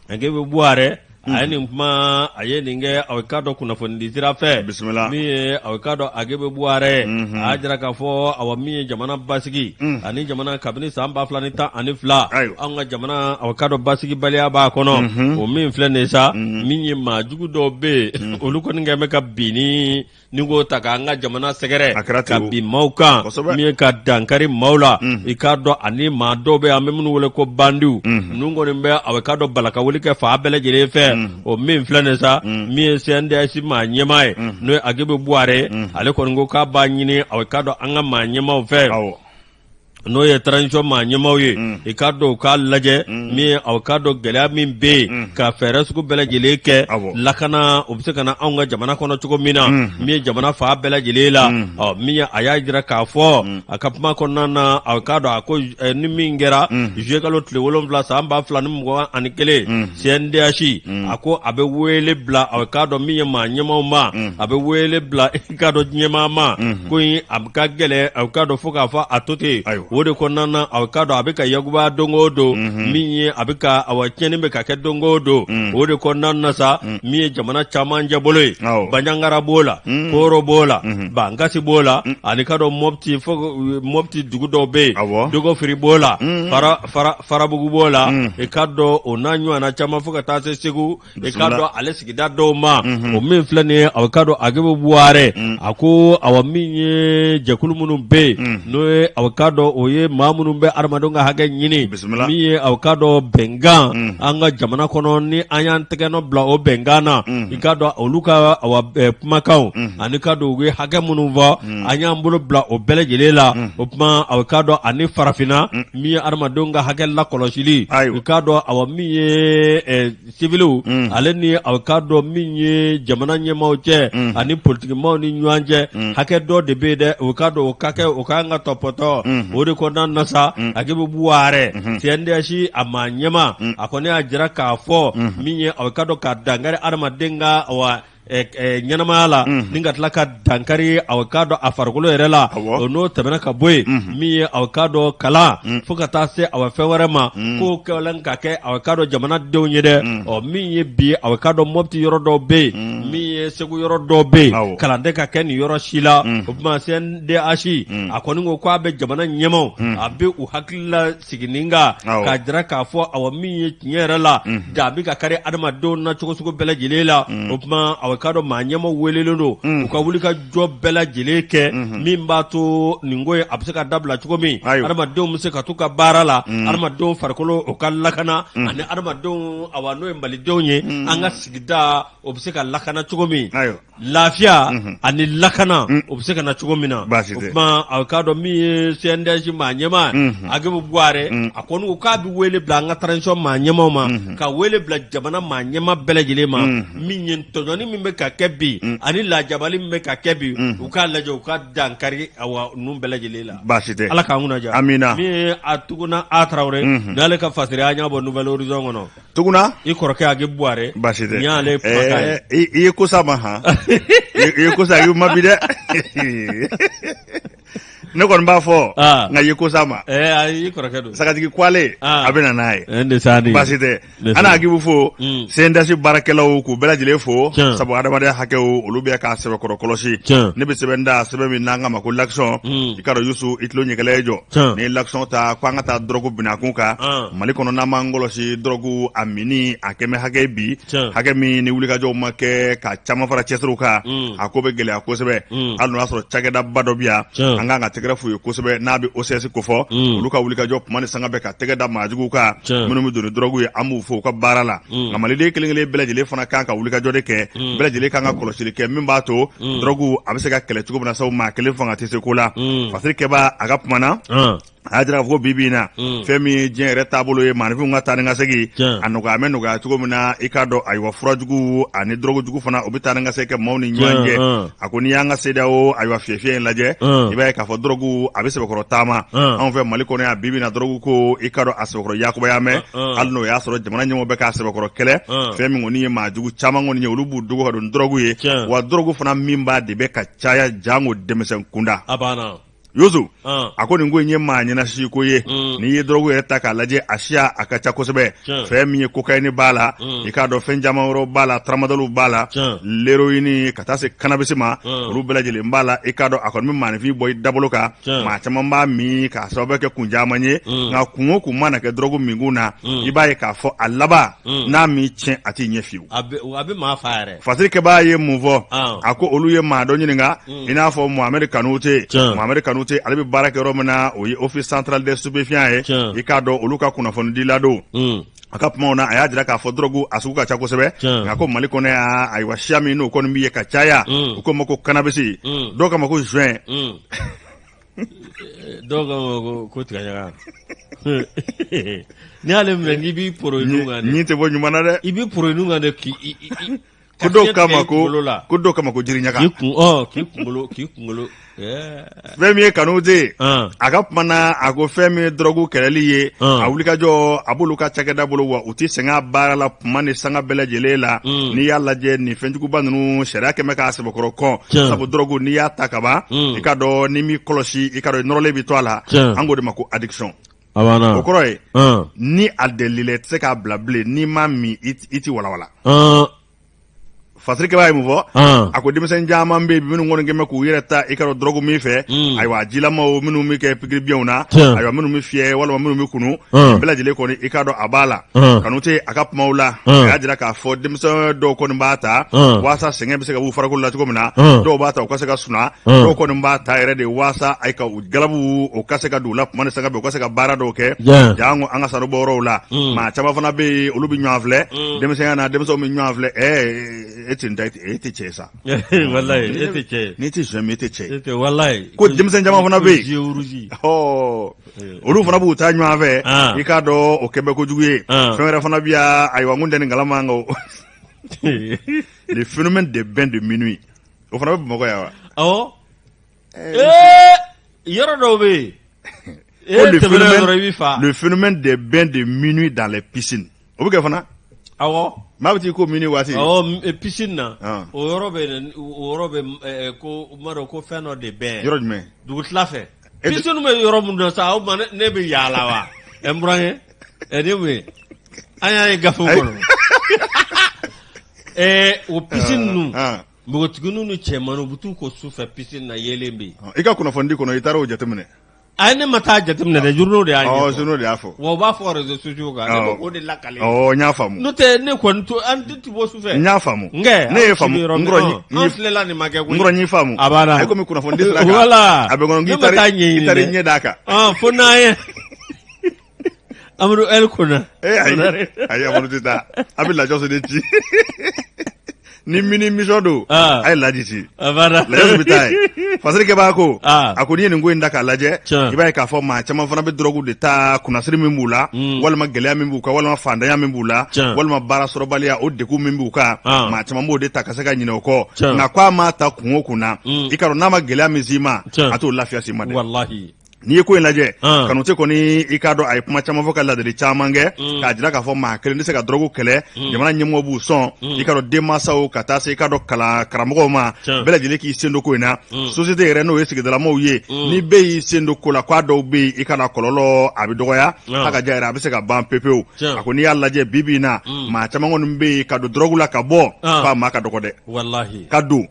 angebe buare ayeni kuma ayeninge awekado kuna fondizira fe bismillah mi awekado agebe buare ajira ka fo awami jamana basigi ani jamana kabini samba flanita ani fla anga jamana awekado basigi balia ba kono o min flene sa minye majugu do be oluko ninge meka bini ningo taka anga jamana segere ka bi mauka mi ka dankari maula ikado ani ma do be amemunu wole ko bandu nungo nimbe awekado balaka wole ke fa bele jere fe o min flane sa mi sende si ma nyemae no agebe buare ale ko ngo ka ba nyini awekado anga ma nyema fe no ye transition ma nyemaw ye ikado ka laje mi awkado gela min be ka feres ko bela jele ke lakana obse kana anga jamana kono chugo mina mi jamana fa bela jele la mi aya jira ka fo akapma kono na awkado ako ni mingera je kalo tle wolom bla samba fla nim go anikele sende ashi ako abe wele bla awkado mi ma nyemaw ma abe wele bla ikado nyema ma ko yi abka gele awkado foka fa atote wode ko nana awkado abika yaguba dongodo minye abika awacheni be kake dongodo wode ko nana sa miye jamana chamanja boloy banyangara bola koro bola bangasi bola anikado mopti dugudo be dogo firi bola fara bugu bola ekado onanyo ana chama fuka tase segu ekado alesigida do ma o min flane awkado agebe buare ako awaminye jakulu be no awkado oye mamunu be armadonga hage nyini miye awkado benga anga jamana kono ni ayan tegeno bla o bengana ikado oluka awa pumakao anikado we hage munumva ayan bulu bla o bele jelela opma awkado ani farafina miye armadonga hage la koloshili ikado awa miye civilu aleni awkado miye jamana nyemauche ani politiki mau ni nyanje hage do debede awkado okake okanga topoto ode ko nan nasa agebe buare tiende shi amanyema akone ajira ka fo minye awkado ka dangare arma denga wa nyanamala ninga tlaka dankari awkado afargulo erela ono tabena ka boy mi awkado kala fuka tase awfewarema ko kelanka ke awkado jamana dewnyede o mi bi awkado mopti yorodo be mi segu yorodo be kala ndeka ken yoro shila kuma sen de ashi akoningo kwa be jamana nyemo abe u hakilla sigininga ka jira ka fo awami nyerela dabi ka kare adama donna chuko bela jilela kuma awkado manyama welelelo uka wulika job bela jileke mimba to ningoye abseka dabla chukomi arma do museka tuka barala arma do farkolo ukallakana ani arma do awano embali donye anga sigida obseka lakana chukomi lafia ani lakana obseka na chukomina kuma awkado mi sende ji manyama agebu buare akonu ukabi wele blanga transition manyama ma ka wele bla jamana manyama bela jilema minyen tononi mimbe ka kebi ani la jabali mbe ka kebi uka lajo uka dankari awa numbela jelela basite ala ka nguna ja amina mi atuguna atrawre nale ka fasiri anya bo nouvelle horizon ngono tuguna ikoroke age buare basite nyale pakay ikusa ma ha ikusa yu mabide ne kɔni b'a fɔ nka ye ko sa ma ayi kɔrɔkɛ don sagatigi kwale a bɛ na n'a ye baasi tɛ an n'a hakibu fo CNDS baarakɛlaw k'u bɛɛ lajɛlen fo sabu adamadenya hakɛw olu bɛ ka sɛbɛkɔrɔ kɔlɔsi ne bɛ sɛbɛn da sɛbɛn min n'an k'a ma ko l'action i k'a dɔn Yusu i tulo ɲɛkɛlɛ ye jɔ ni l'action ta ko an ka taa dɔrɔgu binakun kan Mali kɔnɔ n'an m'an kɔlɔsi dɔrɔgu a mini a kɛmɛ hakɛ bi hakɛ min ni wulikajɔw ma kɛ ka caman fara cɛsiriw kan a ko bɛ gɛlɛya kosɛbɛ hali n'o y'a sɔrɔ cakɛdaba dɔ bi yan an kan ka tɛgɛrɛ f'u ye kosɛbɛ n'a bɛ OCS ko fɔ olu ka wulikajɔ kuma ni sanga bɛ ka tɛgɛ da maajuguw kan minnu bɛ don ni dɔrɔgu ye an b'u fo u ka baara la nka maliden kelen-kelen bɛɛ lajɛlen fana kan ka wulikajɔ de kɛ bɛɛ lajɛlen kan ka kɔlɔsili kɛ min b'a to dɔrɔgu a bɛ se ka kɛlɛ cogo min na sabu maa kelen fanga tɛ se ko la Fasirikɛba a ka kuma na a y'a jira k'a fɔ ko bi in na fɛn min ye diɲɛ yɛrɛ taabolo ye maanifinw ka taa ni ka segin a nɔgɔya mɛ nɔgɔya cogo min na i k'a dɔn ayiwa furajugu ani dɔrɔgujugu fana o bɛ taa ni ka segin kɛ maaw ni ɲɔgɔn cɛ a ko n'i y'an ka CEDEAO ayiwa fiyɛ in lajɛ i b'a ye k'a fɔ dɔrɔgu a bɛ sɛbɛkɔrɔ taama anw fɛ Mali kɔnɔ yan bi in na dɔrɔgu ko i k'a dɔn a sɛbɛkɔrɔ yakubaya mɛn hali n'o y'a sɔrɔ jamana ɲɛmɔgɔ bɛ k'a sɛbɛkɔrɔ kɛlɛ fɛn min kɔni ye maajugu caman kɔni ye olu b'u dogo ka don dɔrɔgu ye wa dɔrɔgu fana min b'a de bɛ ka caya jango denmisɛn kunda Yusu a ko nin ko in ye maa ɲɛnasi ko ye n'i ye dɔrɔgu yɛrɛ ta k'a lajɛ a siya a ka ca kosɛbɛ fɛn min ye cocaïne b'a la i k'a dɔn fɛn caman wɛrɛw b'a la tramadolu b'a la l'héroïne ka taa se cannabis ma olu bɛɛ lajɛlen b'a la i k'a dɔn a kɔni bɛ maanifin bɔ i dabolo kan maa caman b'a min k'a sababu kɛ kun caman ye nka kun o kun mana kɛ dɔrɔgu minkun na i b'a ye k'a fɔ a laban n'a min tiɲɛ a t'i ɲɛ fiyewu a bɛ maa fa yɛrɛ Fasirikɛba ye mun fɔ a ko olu ye maa dɔ ɲininka i n'a fɔ Mohamed Kanute ale bɛ baara kɛ yɔrɔ min na o ye office central des stupéfiants ye i k'a dɔn olu ka kunnafonidila don a ka kumaw na a y'a jira k'a fɔ dɔrɔgu a sugu ka ca kosɛbɛ nka ko Mali kɔnɔ yan ayiwa siya min n'o kɔni bɛ ye ka caya u ko ma ko cannabis dɔw kama ko joint dɔw kama ko tigɛɲaga n'i y'ale minɛ n'i b'i poro i nun kan nin tɛ bɔ ɲuman na dɛ i b'i poro i nun kan dɛ ko dɔw kama ko jiriɲaga k'i kunkolo fɛn min ye Kanute a ka kuma na a ko fɛn min ye dɔrɔgu kɛlɛli ye a wulikajɔ a b'olu ka cakɛda bolo wa u tɛ sɛgɛn a baara la kuma ni sanga bɛɛ lajɛlen la n'i y'a lajɛ nin fɛnjuguba ninnu sariya kɛmɛ k'a sɛbɛkɔrɔ kɔn sabu dɔrɔgu n'i y'a ta kaban i ka dɔn n'i m'i kɔlɔsi i ka dɔn i nɔrɔlen bɛ to a la an k'o de ma ko addiction o kɔrɔ ye ni a delila i tɛ se k'a bila bilen n'i m'a min i tɛ walawala Fasirikɛba ye mun fɔ a ko denmisɛn caman bɛ yen minnu kɔni kɛmɛ k'u yɛrɛ ta i ka dɔn dɔrɔgu min fɛ ayiwa jilamaw minnu bɛ kɛ pikiribiyɛnw na ayiwa minnu bɛ fiyɛ walima minnu bɛ kunu bɛɛ lajɛlen kɔni i ka dɔn a b'a la Kanute a ka kumaw la a y'a jira k'a fɔ denmisɛn dɔw kɔni b'a ta waasa sɛgɛn bɛ se ka b'u farikolo la cogo min na dɔw b'a ta u ka se ka suna dɔw kɔni b'a ta yɛrɛ de waasa ayi ka galabu o ka se ka don u la kuma ni sanga bɛ u ka se ka baara dɔw kɛ jango an ka sanu bɔ yɔrɔw la maa caman fana bɛ yen olu bɛ ɲɔgɔn filɛ denmisɛnya na denmisɛnw bɛ ɲɔgɔn filɛ e tɛ cɛ sa wallahi e tɛ cɛ n'i tɛ sɛn e tɛ cɛ wallahi ko denmisɛn caman fana bɛ yen olu fana b'u taa ɲɔgɔn fɛ i k'a dɔn o kɛ bɛ kojugu ye fɛn wɛrɛ fana bɛ yan ayiwa n ko tɛ nin kalama kan le phénomène des bains de minuit o fana bɛ Bamakɔ yan wa awɔ yɔrɔ dɔw bɛ yen le phénomène des bains de minuit dans les piscines o bɛ kɛ fana awɔ maa bɛ t'i ko minuit waati piscine na o yɔrɔ bɛ ko madɔ ko fɛn dɔ de bɛn yɔrɔ jumɛn dugutila fɛ piscine bɛ yɔrɔ min na sa o ma ne bɛ yaala wa n burankɛ ne mun ye an y'a ye gafe kɔnɔ o piscine ninnu npogotigininw ni cɛmanninw u bɛ t'u ko sufɛ piscine na yelen bɛ yen i ka kunnafoni kɔnɔ i taara o jateminɛ a ye ne ma taa jateminɛ dɛ journaux de y'a ɲɛfɔ journaux de y'a fɔ wa u b'a fɔ réseaux sociaux kan ne bɛ o de lakale n y'a faamu n'o tɛ ne kɔni to an tɛ bɔ sufɛ n y'a faamu ne ye faamu an filɛla nin ma kɛ koyi n kɔrɔ n y'i faamu a b'a la a ye komi kunnafoni di sira kan voilà a bɛ kɔnɔ k'i taara ɲɛ d'a kan fo n'a ye Amadou El Kona ayi Amadou tɛ taa a bɛ lajɛ de ci ni mini mission don a ye laji ci lajɛ bɛ taa ye Fasirikɛba ko a ko n'i ye nin ko in da k'a lajɛ i b'a ye k'a fɔ maa caman fana bɛ dɔrɔgu de ta kunnasiri min b'u la walima gɛlɛya min b'u kan walima fantanya min b'u la walima baara sɔrɔbaliya o degun min b'u kan maa caman b'o de ta ka se ka ɲinɛ o kɔ nka k'a m'a ta kun o kun na i ka dɔn n'a ma gɛlɛya min s'i ma a t'o lafiya s'i ma dɛ n'i ye ko in lajɛ Kanute kɔni i k'a dɔn a ye kuma caman fɔ ka ladili caman kɛ k'a jira k'a fɔ maa kelen tɛ se ka drogue kɛlɛ jamana ɲɛmɔgɔ b'u sɔn i k'a dɔn denmansaw ka taa se i k'a dɔn karamɔgɔw ma bɛɛ lajɛlen k'i sen don ko in na société yɛrɛ n'o ye sigidalamaw ye ni bɛɛ y'i sen don ko la k'a dɔw bɛ yen i ka na kɔlɔlɔ a bɛ dɔgɔya a ka ja yɛrɛ a bɛ se ka ban pepewu a ko n'i y'a lajɛ bi bi in na maa caman kɔni bɛ yen ka don drogue la ka bɔ k'a maa ka dɔgɔ dɛ wallahi ka don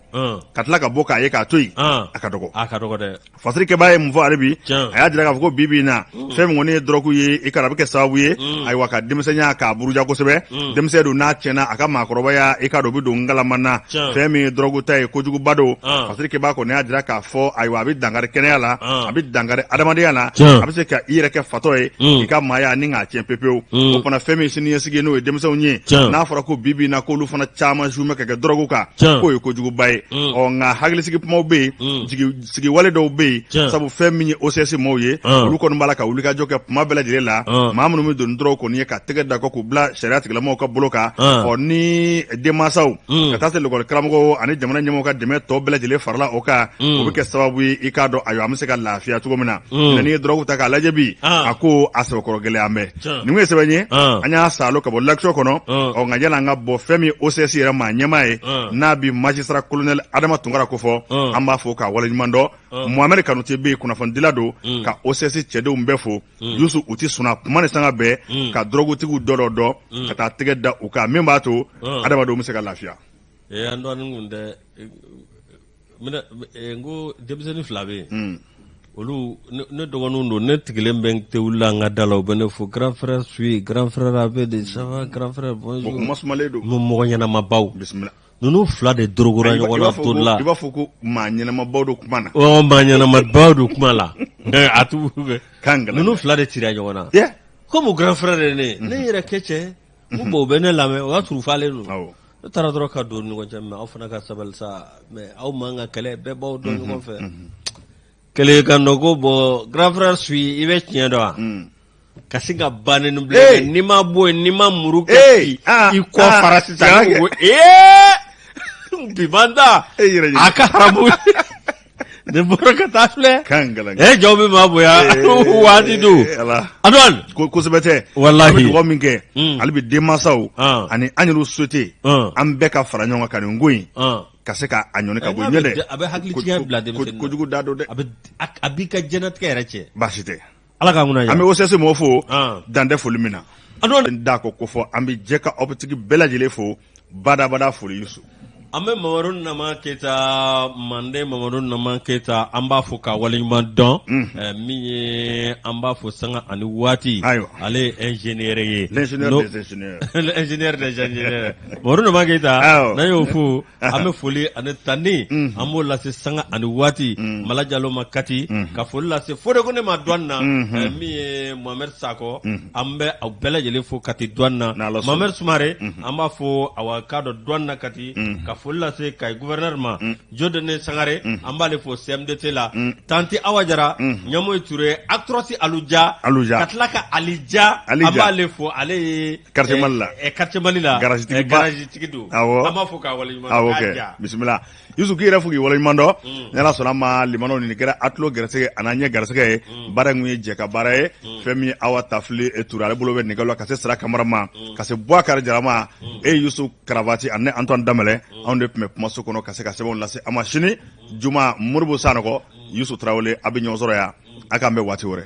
ka tila ka bɔ k'a ye k'a to yen a ka dɔgɔ dɛ fasirikɛbaa ye mun fɔ ale bi a y'a jira k'a fɔ ko bi bi in na fɛn min kɔni ye drogue ye i ka a bɛ kɛ sababu ye ayiwa ka denmisɛnninya k'a buruja kosɛbɛ denmisɛn don n'a tiɲɛna a ka maakɔrɔbaya i ka dɔn o bɛ don ngalama na fɛn min ye drogue ta ye kojuguba don fasirikɛbaa kɔni y'a jira k'a fɔ ayiwa a bɛ dankari kɛnɛya la a bɛ dankari adamadenya la a bɛ se ka i yɛrɛ kɛ fatɔ ye i ka maaya ni k'a tiɲɛ pepewu o fana fɛn min siniɲɛsigi ye n'o ye denmisɛnw ye n'a fɔra ko bi bi in na k'olu fana caman zoomɛ ka kɛ drogue kan k'o ye kojuguba ye nka hakilisigi kumaw bɛ yen sigiwale dɔw bɛ yen sabu fɛn min ye OCS maaw ye olu kɔni b'a la ka wulikajɔ kɛ kuma bɛɛ lajɛlen la maa minnu bɛ don drogue kɔni ye ka tɛgɛ da kɔ k'u bila sariya tigilamɔgɔw ka bolo kan ni denmansaw ka taa se lakɔli karamɔgɔw ani jamana ɲɛmɔgɔw ka dɛmɛ tɔ bɛɛ lajɛlen farala o kan o bɛ kɛ sababu ye i k'a dɔn ayiwa an bɛ se ka lafiya cogo min na n'i ye drogue ta k'a lajɛ bi a ko a sɛbɛkɔrɔ gɛlɛya an bɛ nin ye sɛbɛn ye an y'a salo ka bɔ l'action kɔnɔ nka yala an ka bɔ fɛn min OCS yɛrɛ maa ɲɛmaa ye n'a bi magistrat colonel Adama Tunkara ko fɔ an b'a fɔ k'a waleɲuman dɔn Mohamed Kanute bɛ yen kunnafonidila don ka OCS cɛdenw bɛɛ fo Yusu u tɛ sɔnna kuma ni sanga bɛɛ ka drogue tigiw dɔ ka taa tɛgɛ da u kan min b'a to adamadenw bɛ se ka lafiya. An dɔɔnin kun tɛ n ko denmisɛnnin fila bɛ yen olu ne dɔgɔninw don ne tigilen bɛ te wuli an ka da la u bɛ ne fo grand frère suit grand frère avait de ça va grand frère bonjour mɔgɔ ɲɛnamabaw ninnu fila de dorogora ɲɔgɔn na to la i b'a fɔ ko maa ɲɛnamabaw don kuma na maa ɲɛnamabaw don kuma la a tu ninnu fila de cira ɲɔgɔn na comme grand frère de ne yɛrɛ kɛ cɛ n bɔ u bɛ ne lamɛn o y'a sɔrɔ falen don ne taara dɔrɔn ka don ɲɔgɔn cɛ mais aw fana ka sabali sa mais aw man ka kɛlɛ bɛɛ b'aw dɔn ɲɔgɔn fɛ kɛlɛ ka nɔ ko bɔn grand frère suit i bɛ tiɲɛ dɔn wa ka se ka bannen bilen n'i ma bɔ yen n'i ma muru kɛ i kɔ fara sisan bibanda a ka haramu ne bɔra ka taa filɛ jaw bɛ maa bonya waati don adɔn kosɛbɛ tɛ walahi an bɛ dugawu min kɛ hali bi denmansaw ani an yɛrɛ souhaité an bɛɛ ka fara ɲɔgɔn kan nin ko in ka se ka a ɲɔni ka bɔ ɲɛ dɛ a bɛ hakilitigiya bila denmisɛnnin na kojugu da don dɛ a b'i ka diɲɛlatigɛ yɛrɛ cɛ baasi tɛ ala k'an kunna an bɛ OCS mɔgɔw fo dan tɛ foli min na da ko fɔ an bɛ jɛ ka optique bɛɛ lajɛlen fo badabada foli Yusu an bɛ Mamadu Nama Keyita Mande Mamadu Nama Keyita an b'a fɔ ka waleɲuman dɔn min ye an b'a fɔ sanga ani waati ale ye ingénieur ye l'ingénieur des ingénieurs l'ingénieur des ingénieurs Mamadu Nama Keyita n'an y'o fo an bɛ foli ani tani an b'o lase sanga ani waati Mala Jalo ma kati ka foli lase Fode ko ne ma douane na min ye Mohamed Sakɔ an bɛ aw bɛɛ lajɛlen fo kati douane na Mohamed Sumare an b'a fɔ awa k'a dɔn douane na kati ka foli lase Kayi gouverneur ma Jodene Sangare an b'ale fo CMDT la Tanti Awa Jara Ɲamoyi Ture Actrosi Aluja ka tila ka Alija an b'ale fo ale ye quartier Mali la quartier Mali la garage tigi don an b'a fɔ k'a waleɲuman dɔn bisimila Yusu k'i yɛrɛ fo k'i waleɲuman dɔn ni Ala sɔnna ma limanaw nin kɛra Atlo gɛrɛsɛgɛ a n'an ɲɛ gɛrɛsɛgɛ ye baara in ye jɛ ka baara ye fɛn min Awa Tafile Ture ale bolo bɛ nɛgɛ la ka se Sira Kamara ma ka se Bouakar Jara ma Yusu Karavati ani Antoine Damɛlɛ anw de tun bɛ kuma so kɔnɔ ka se ka sɛbɛnw lase a ma sini Juma Moribo Sanɔgɔ Yusu Tarawele a bɛ ɲɔgɔn sɔrɔ yan a k'an bɛ waati wɛrɛ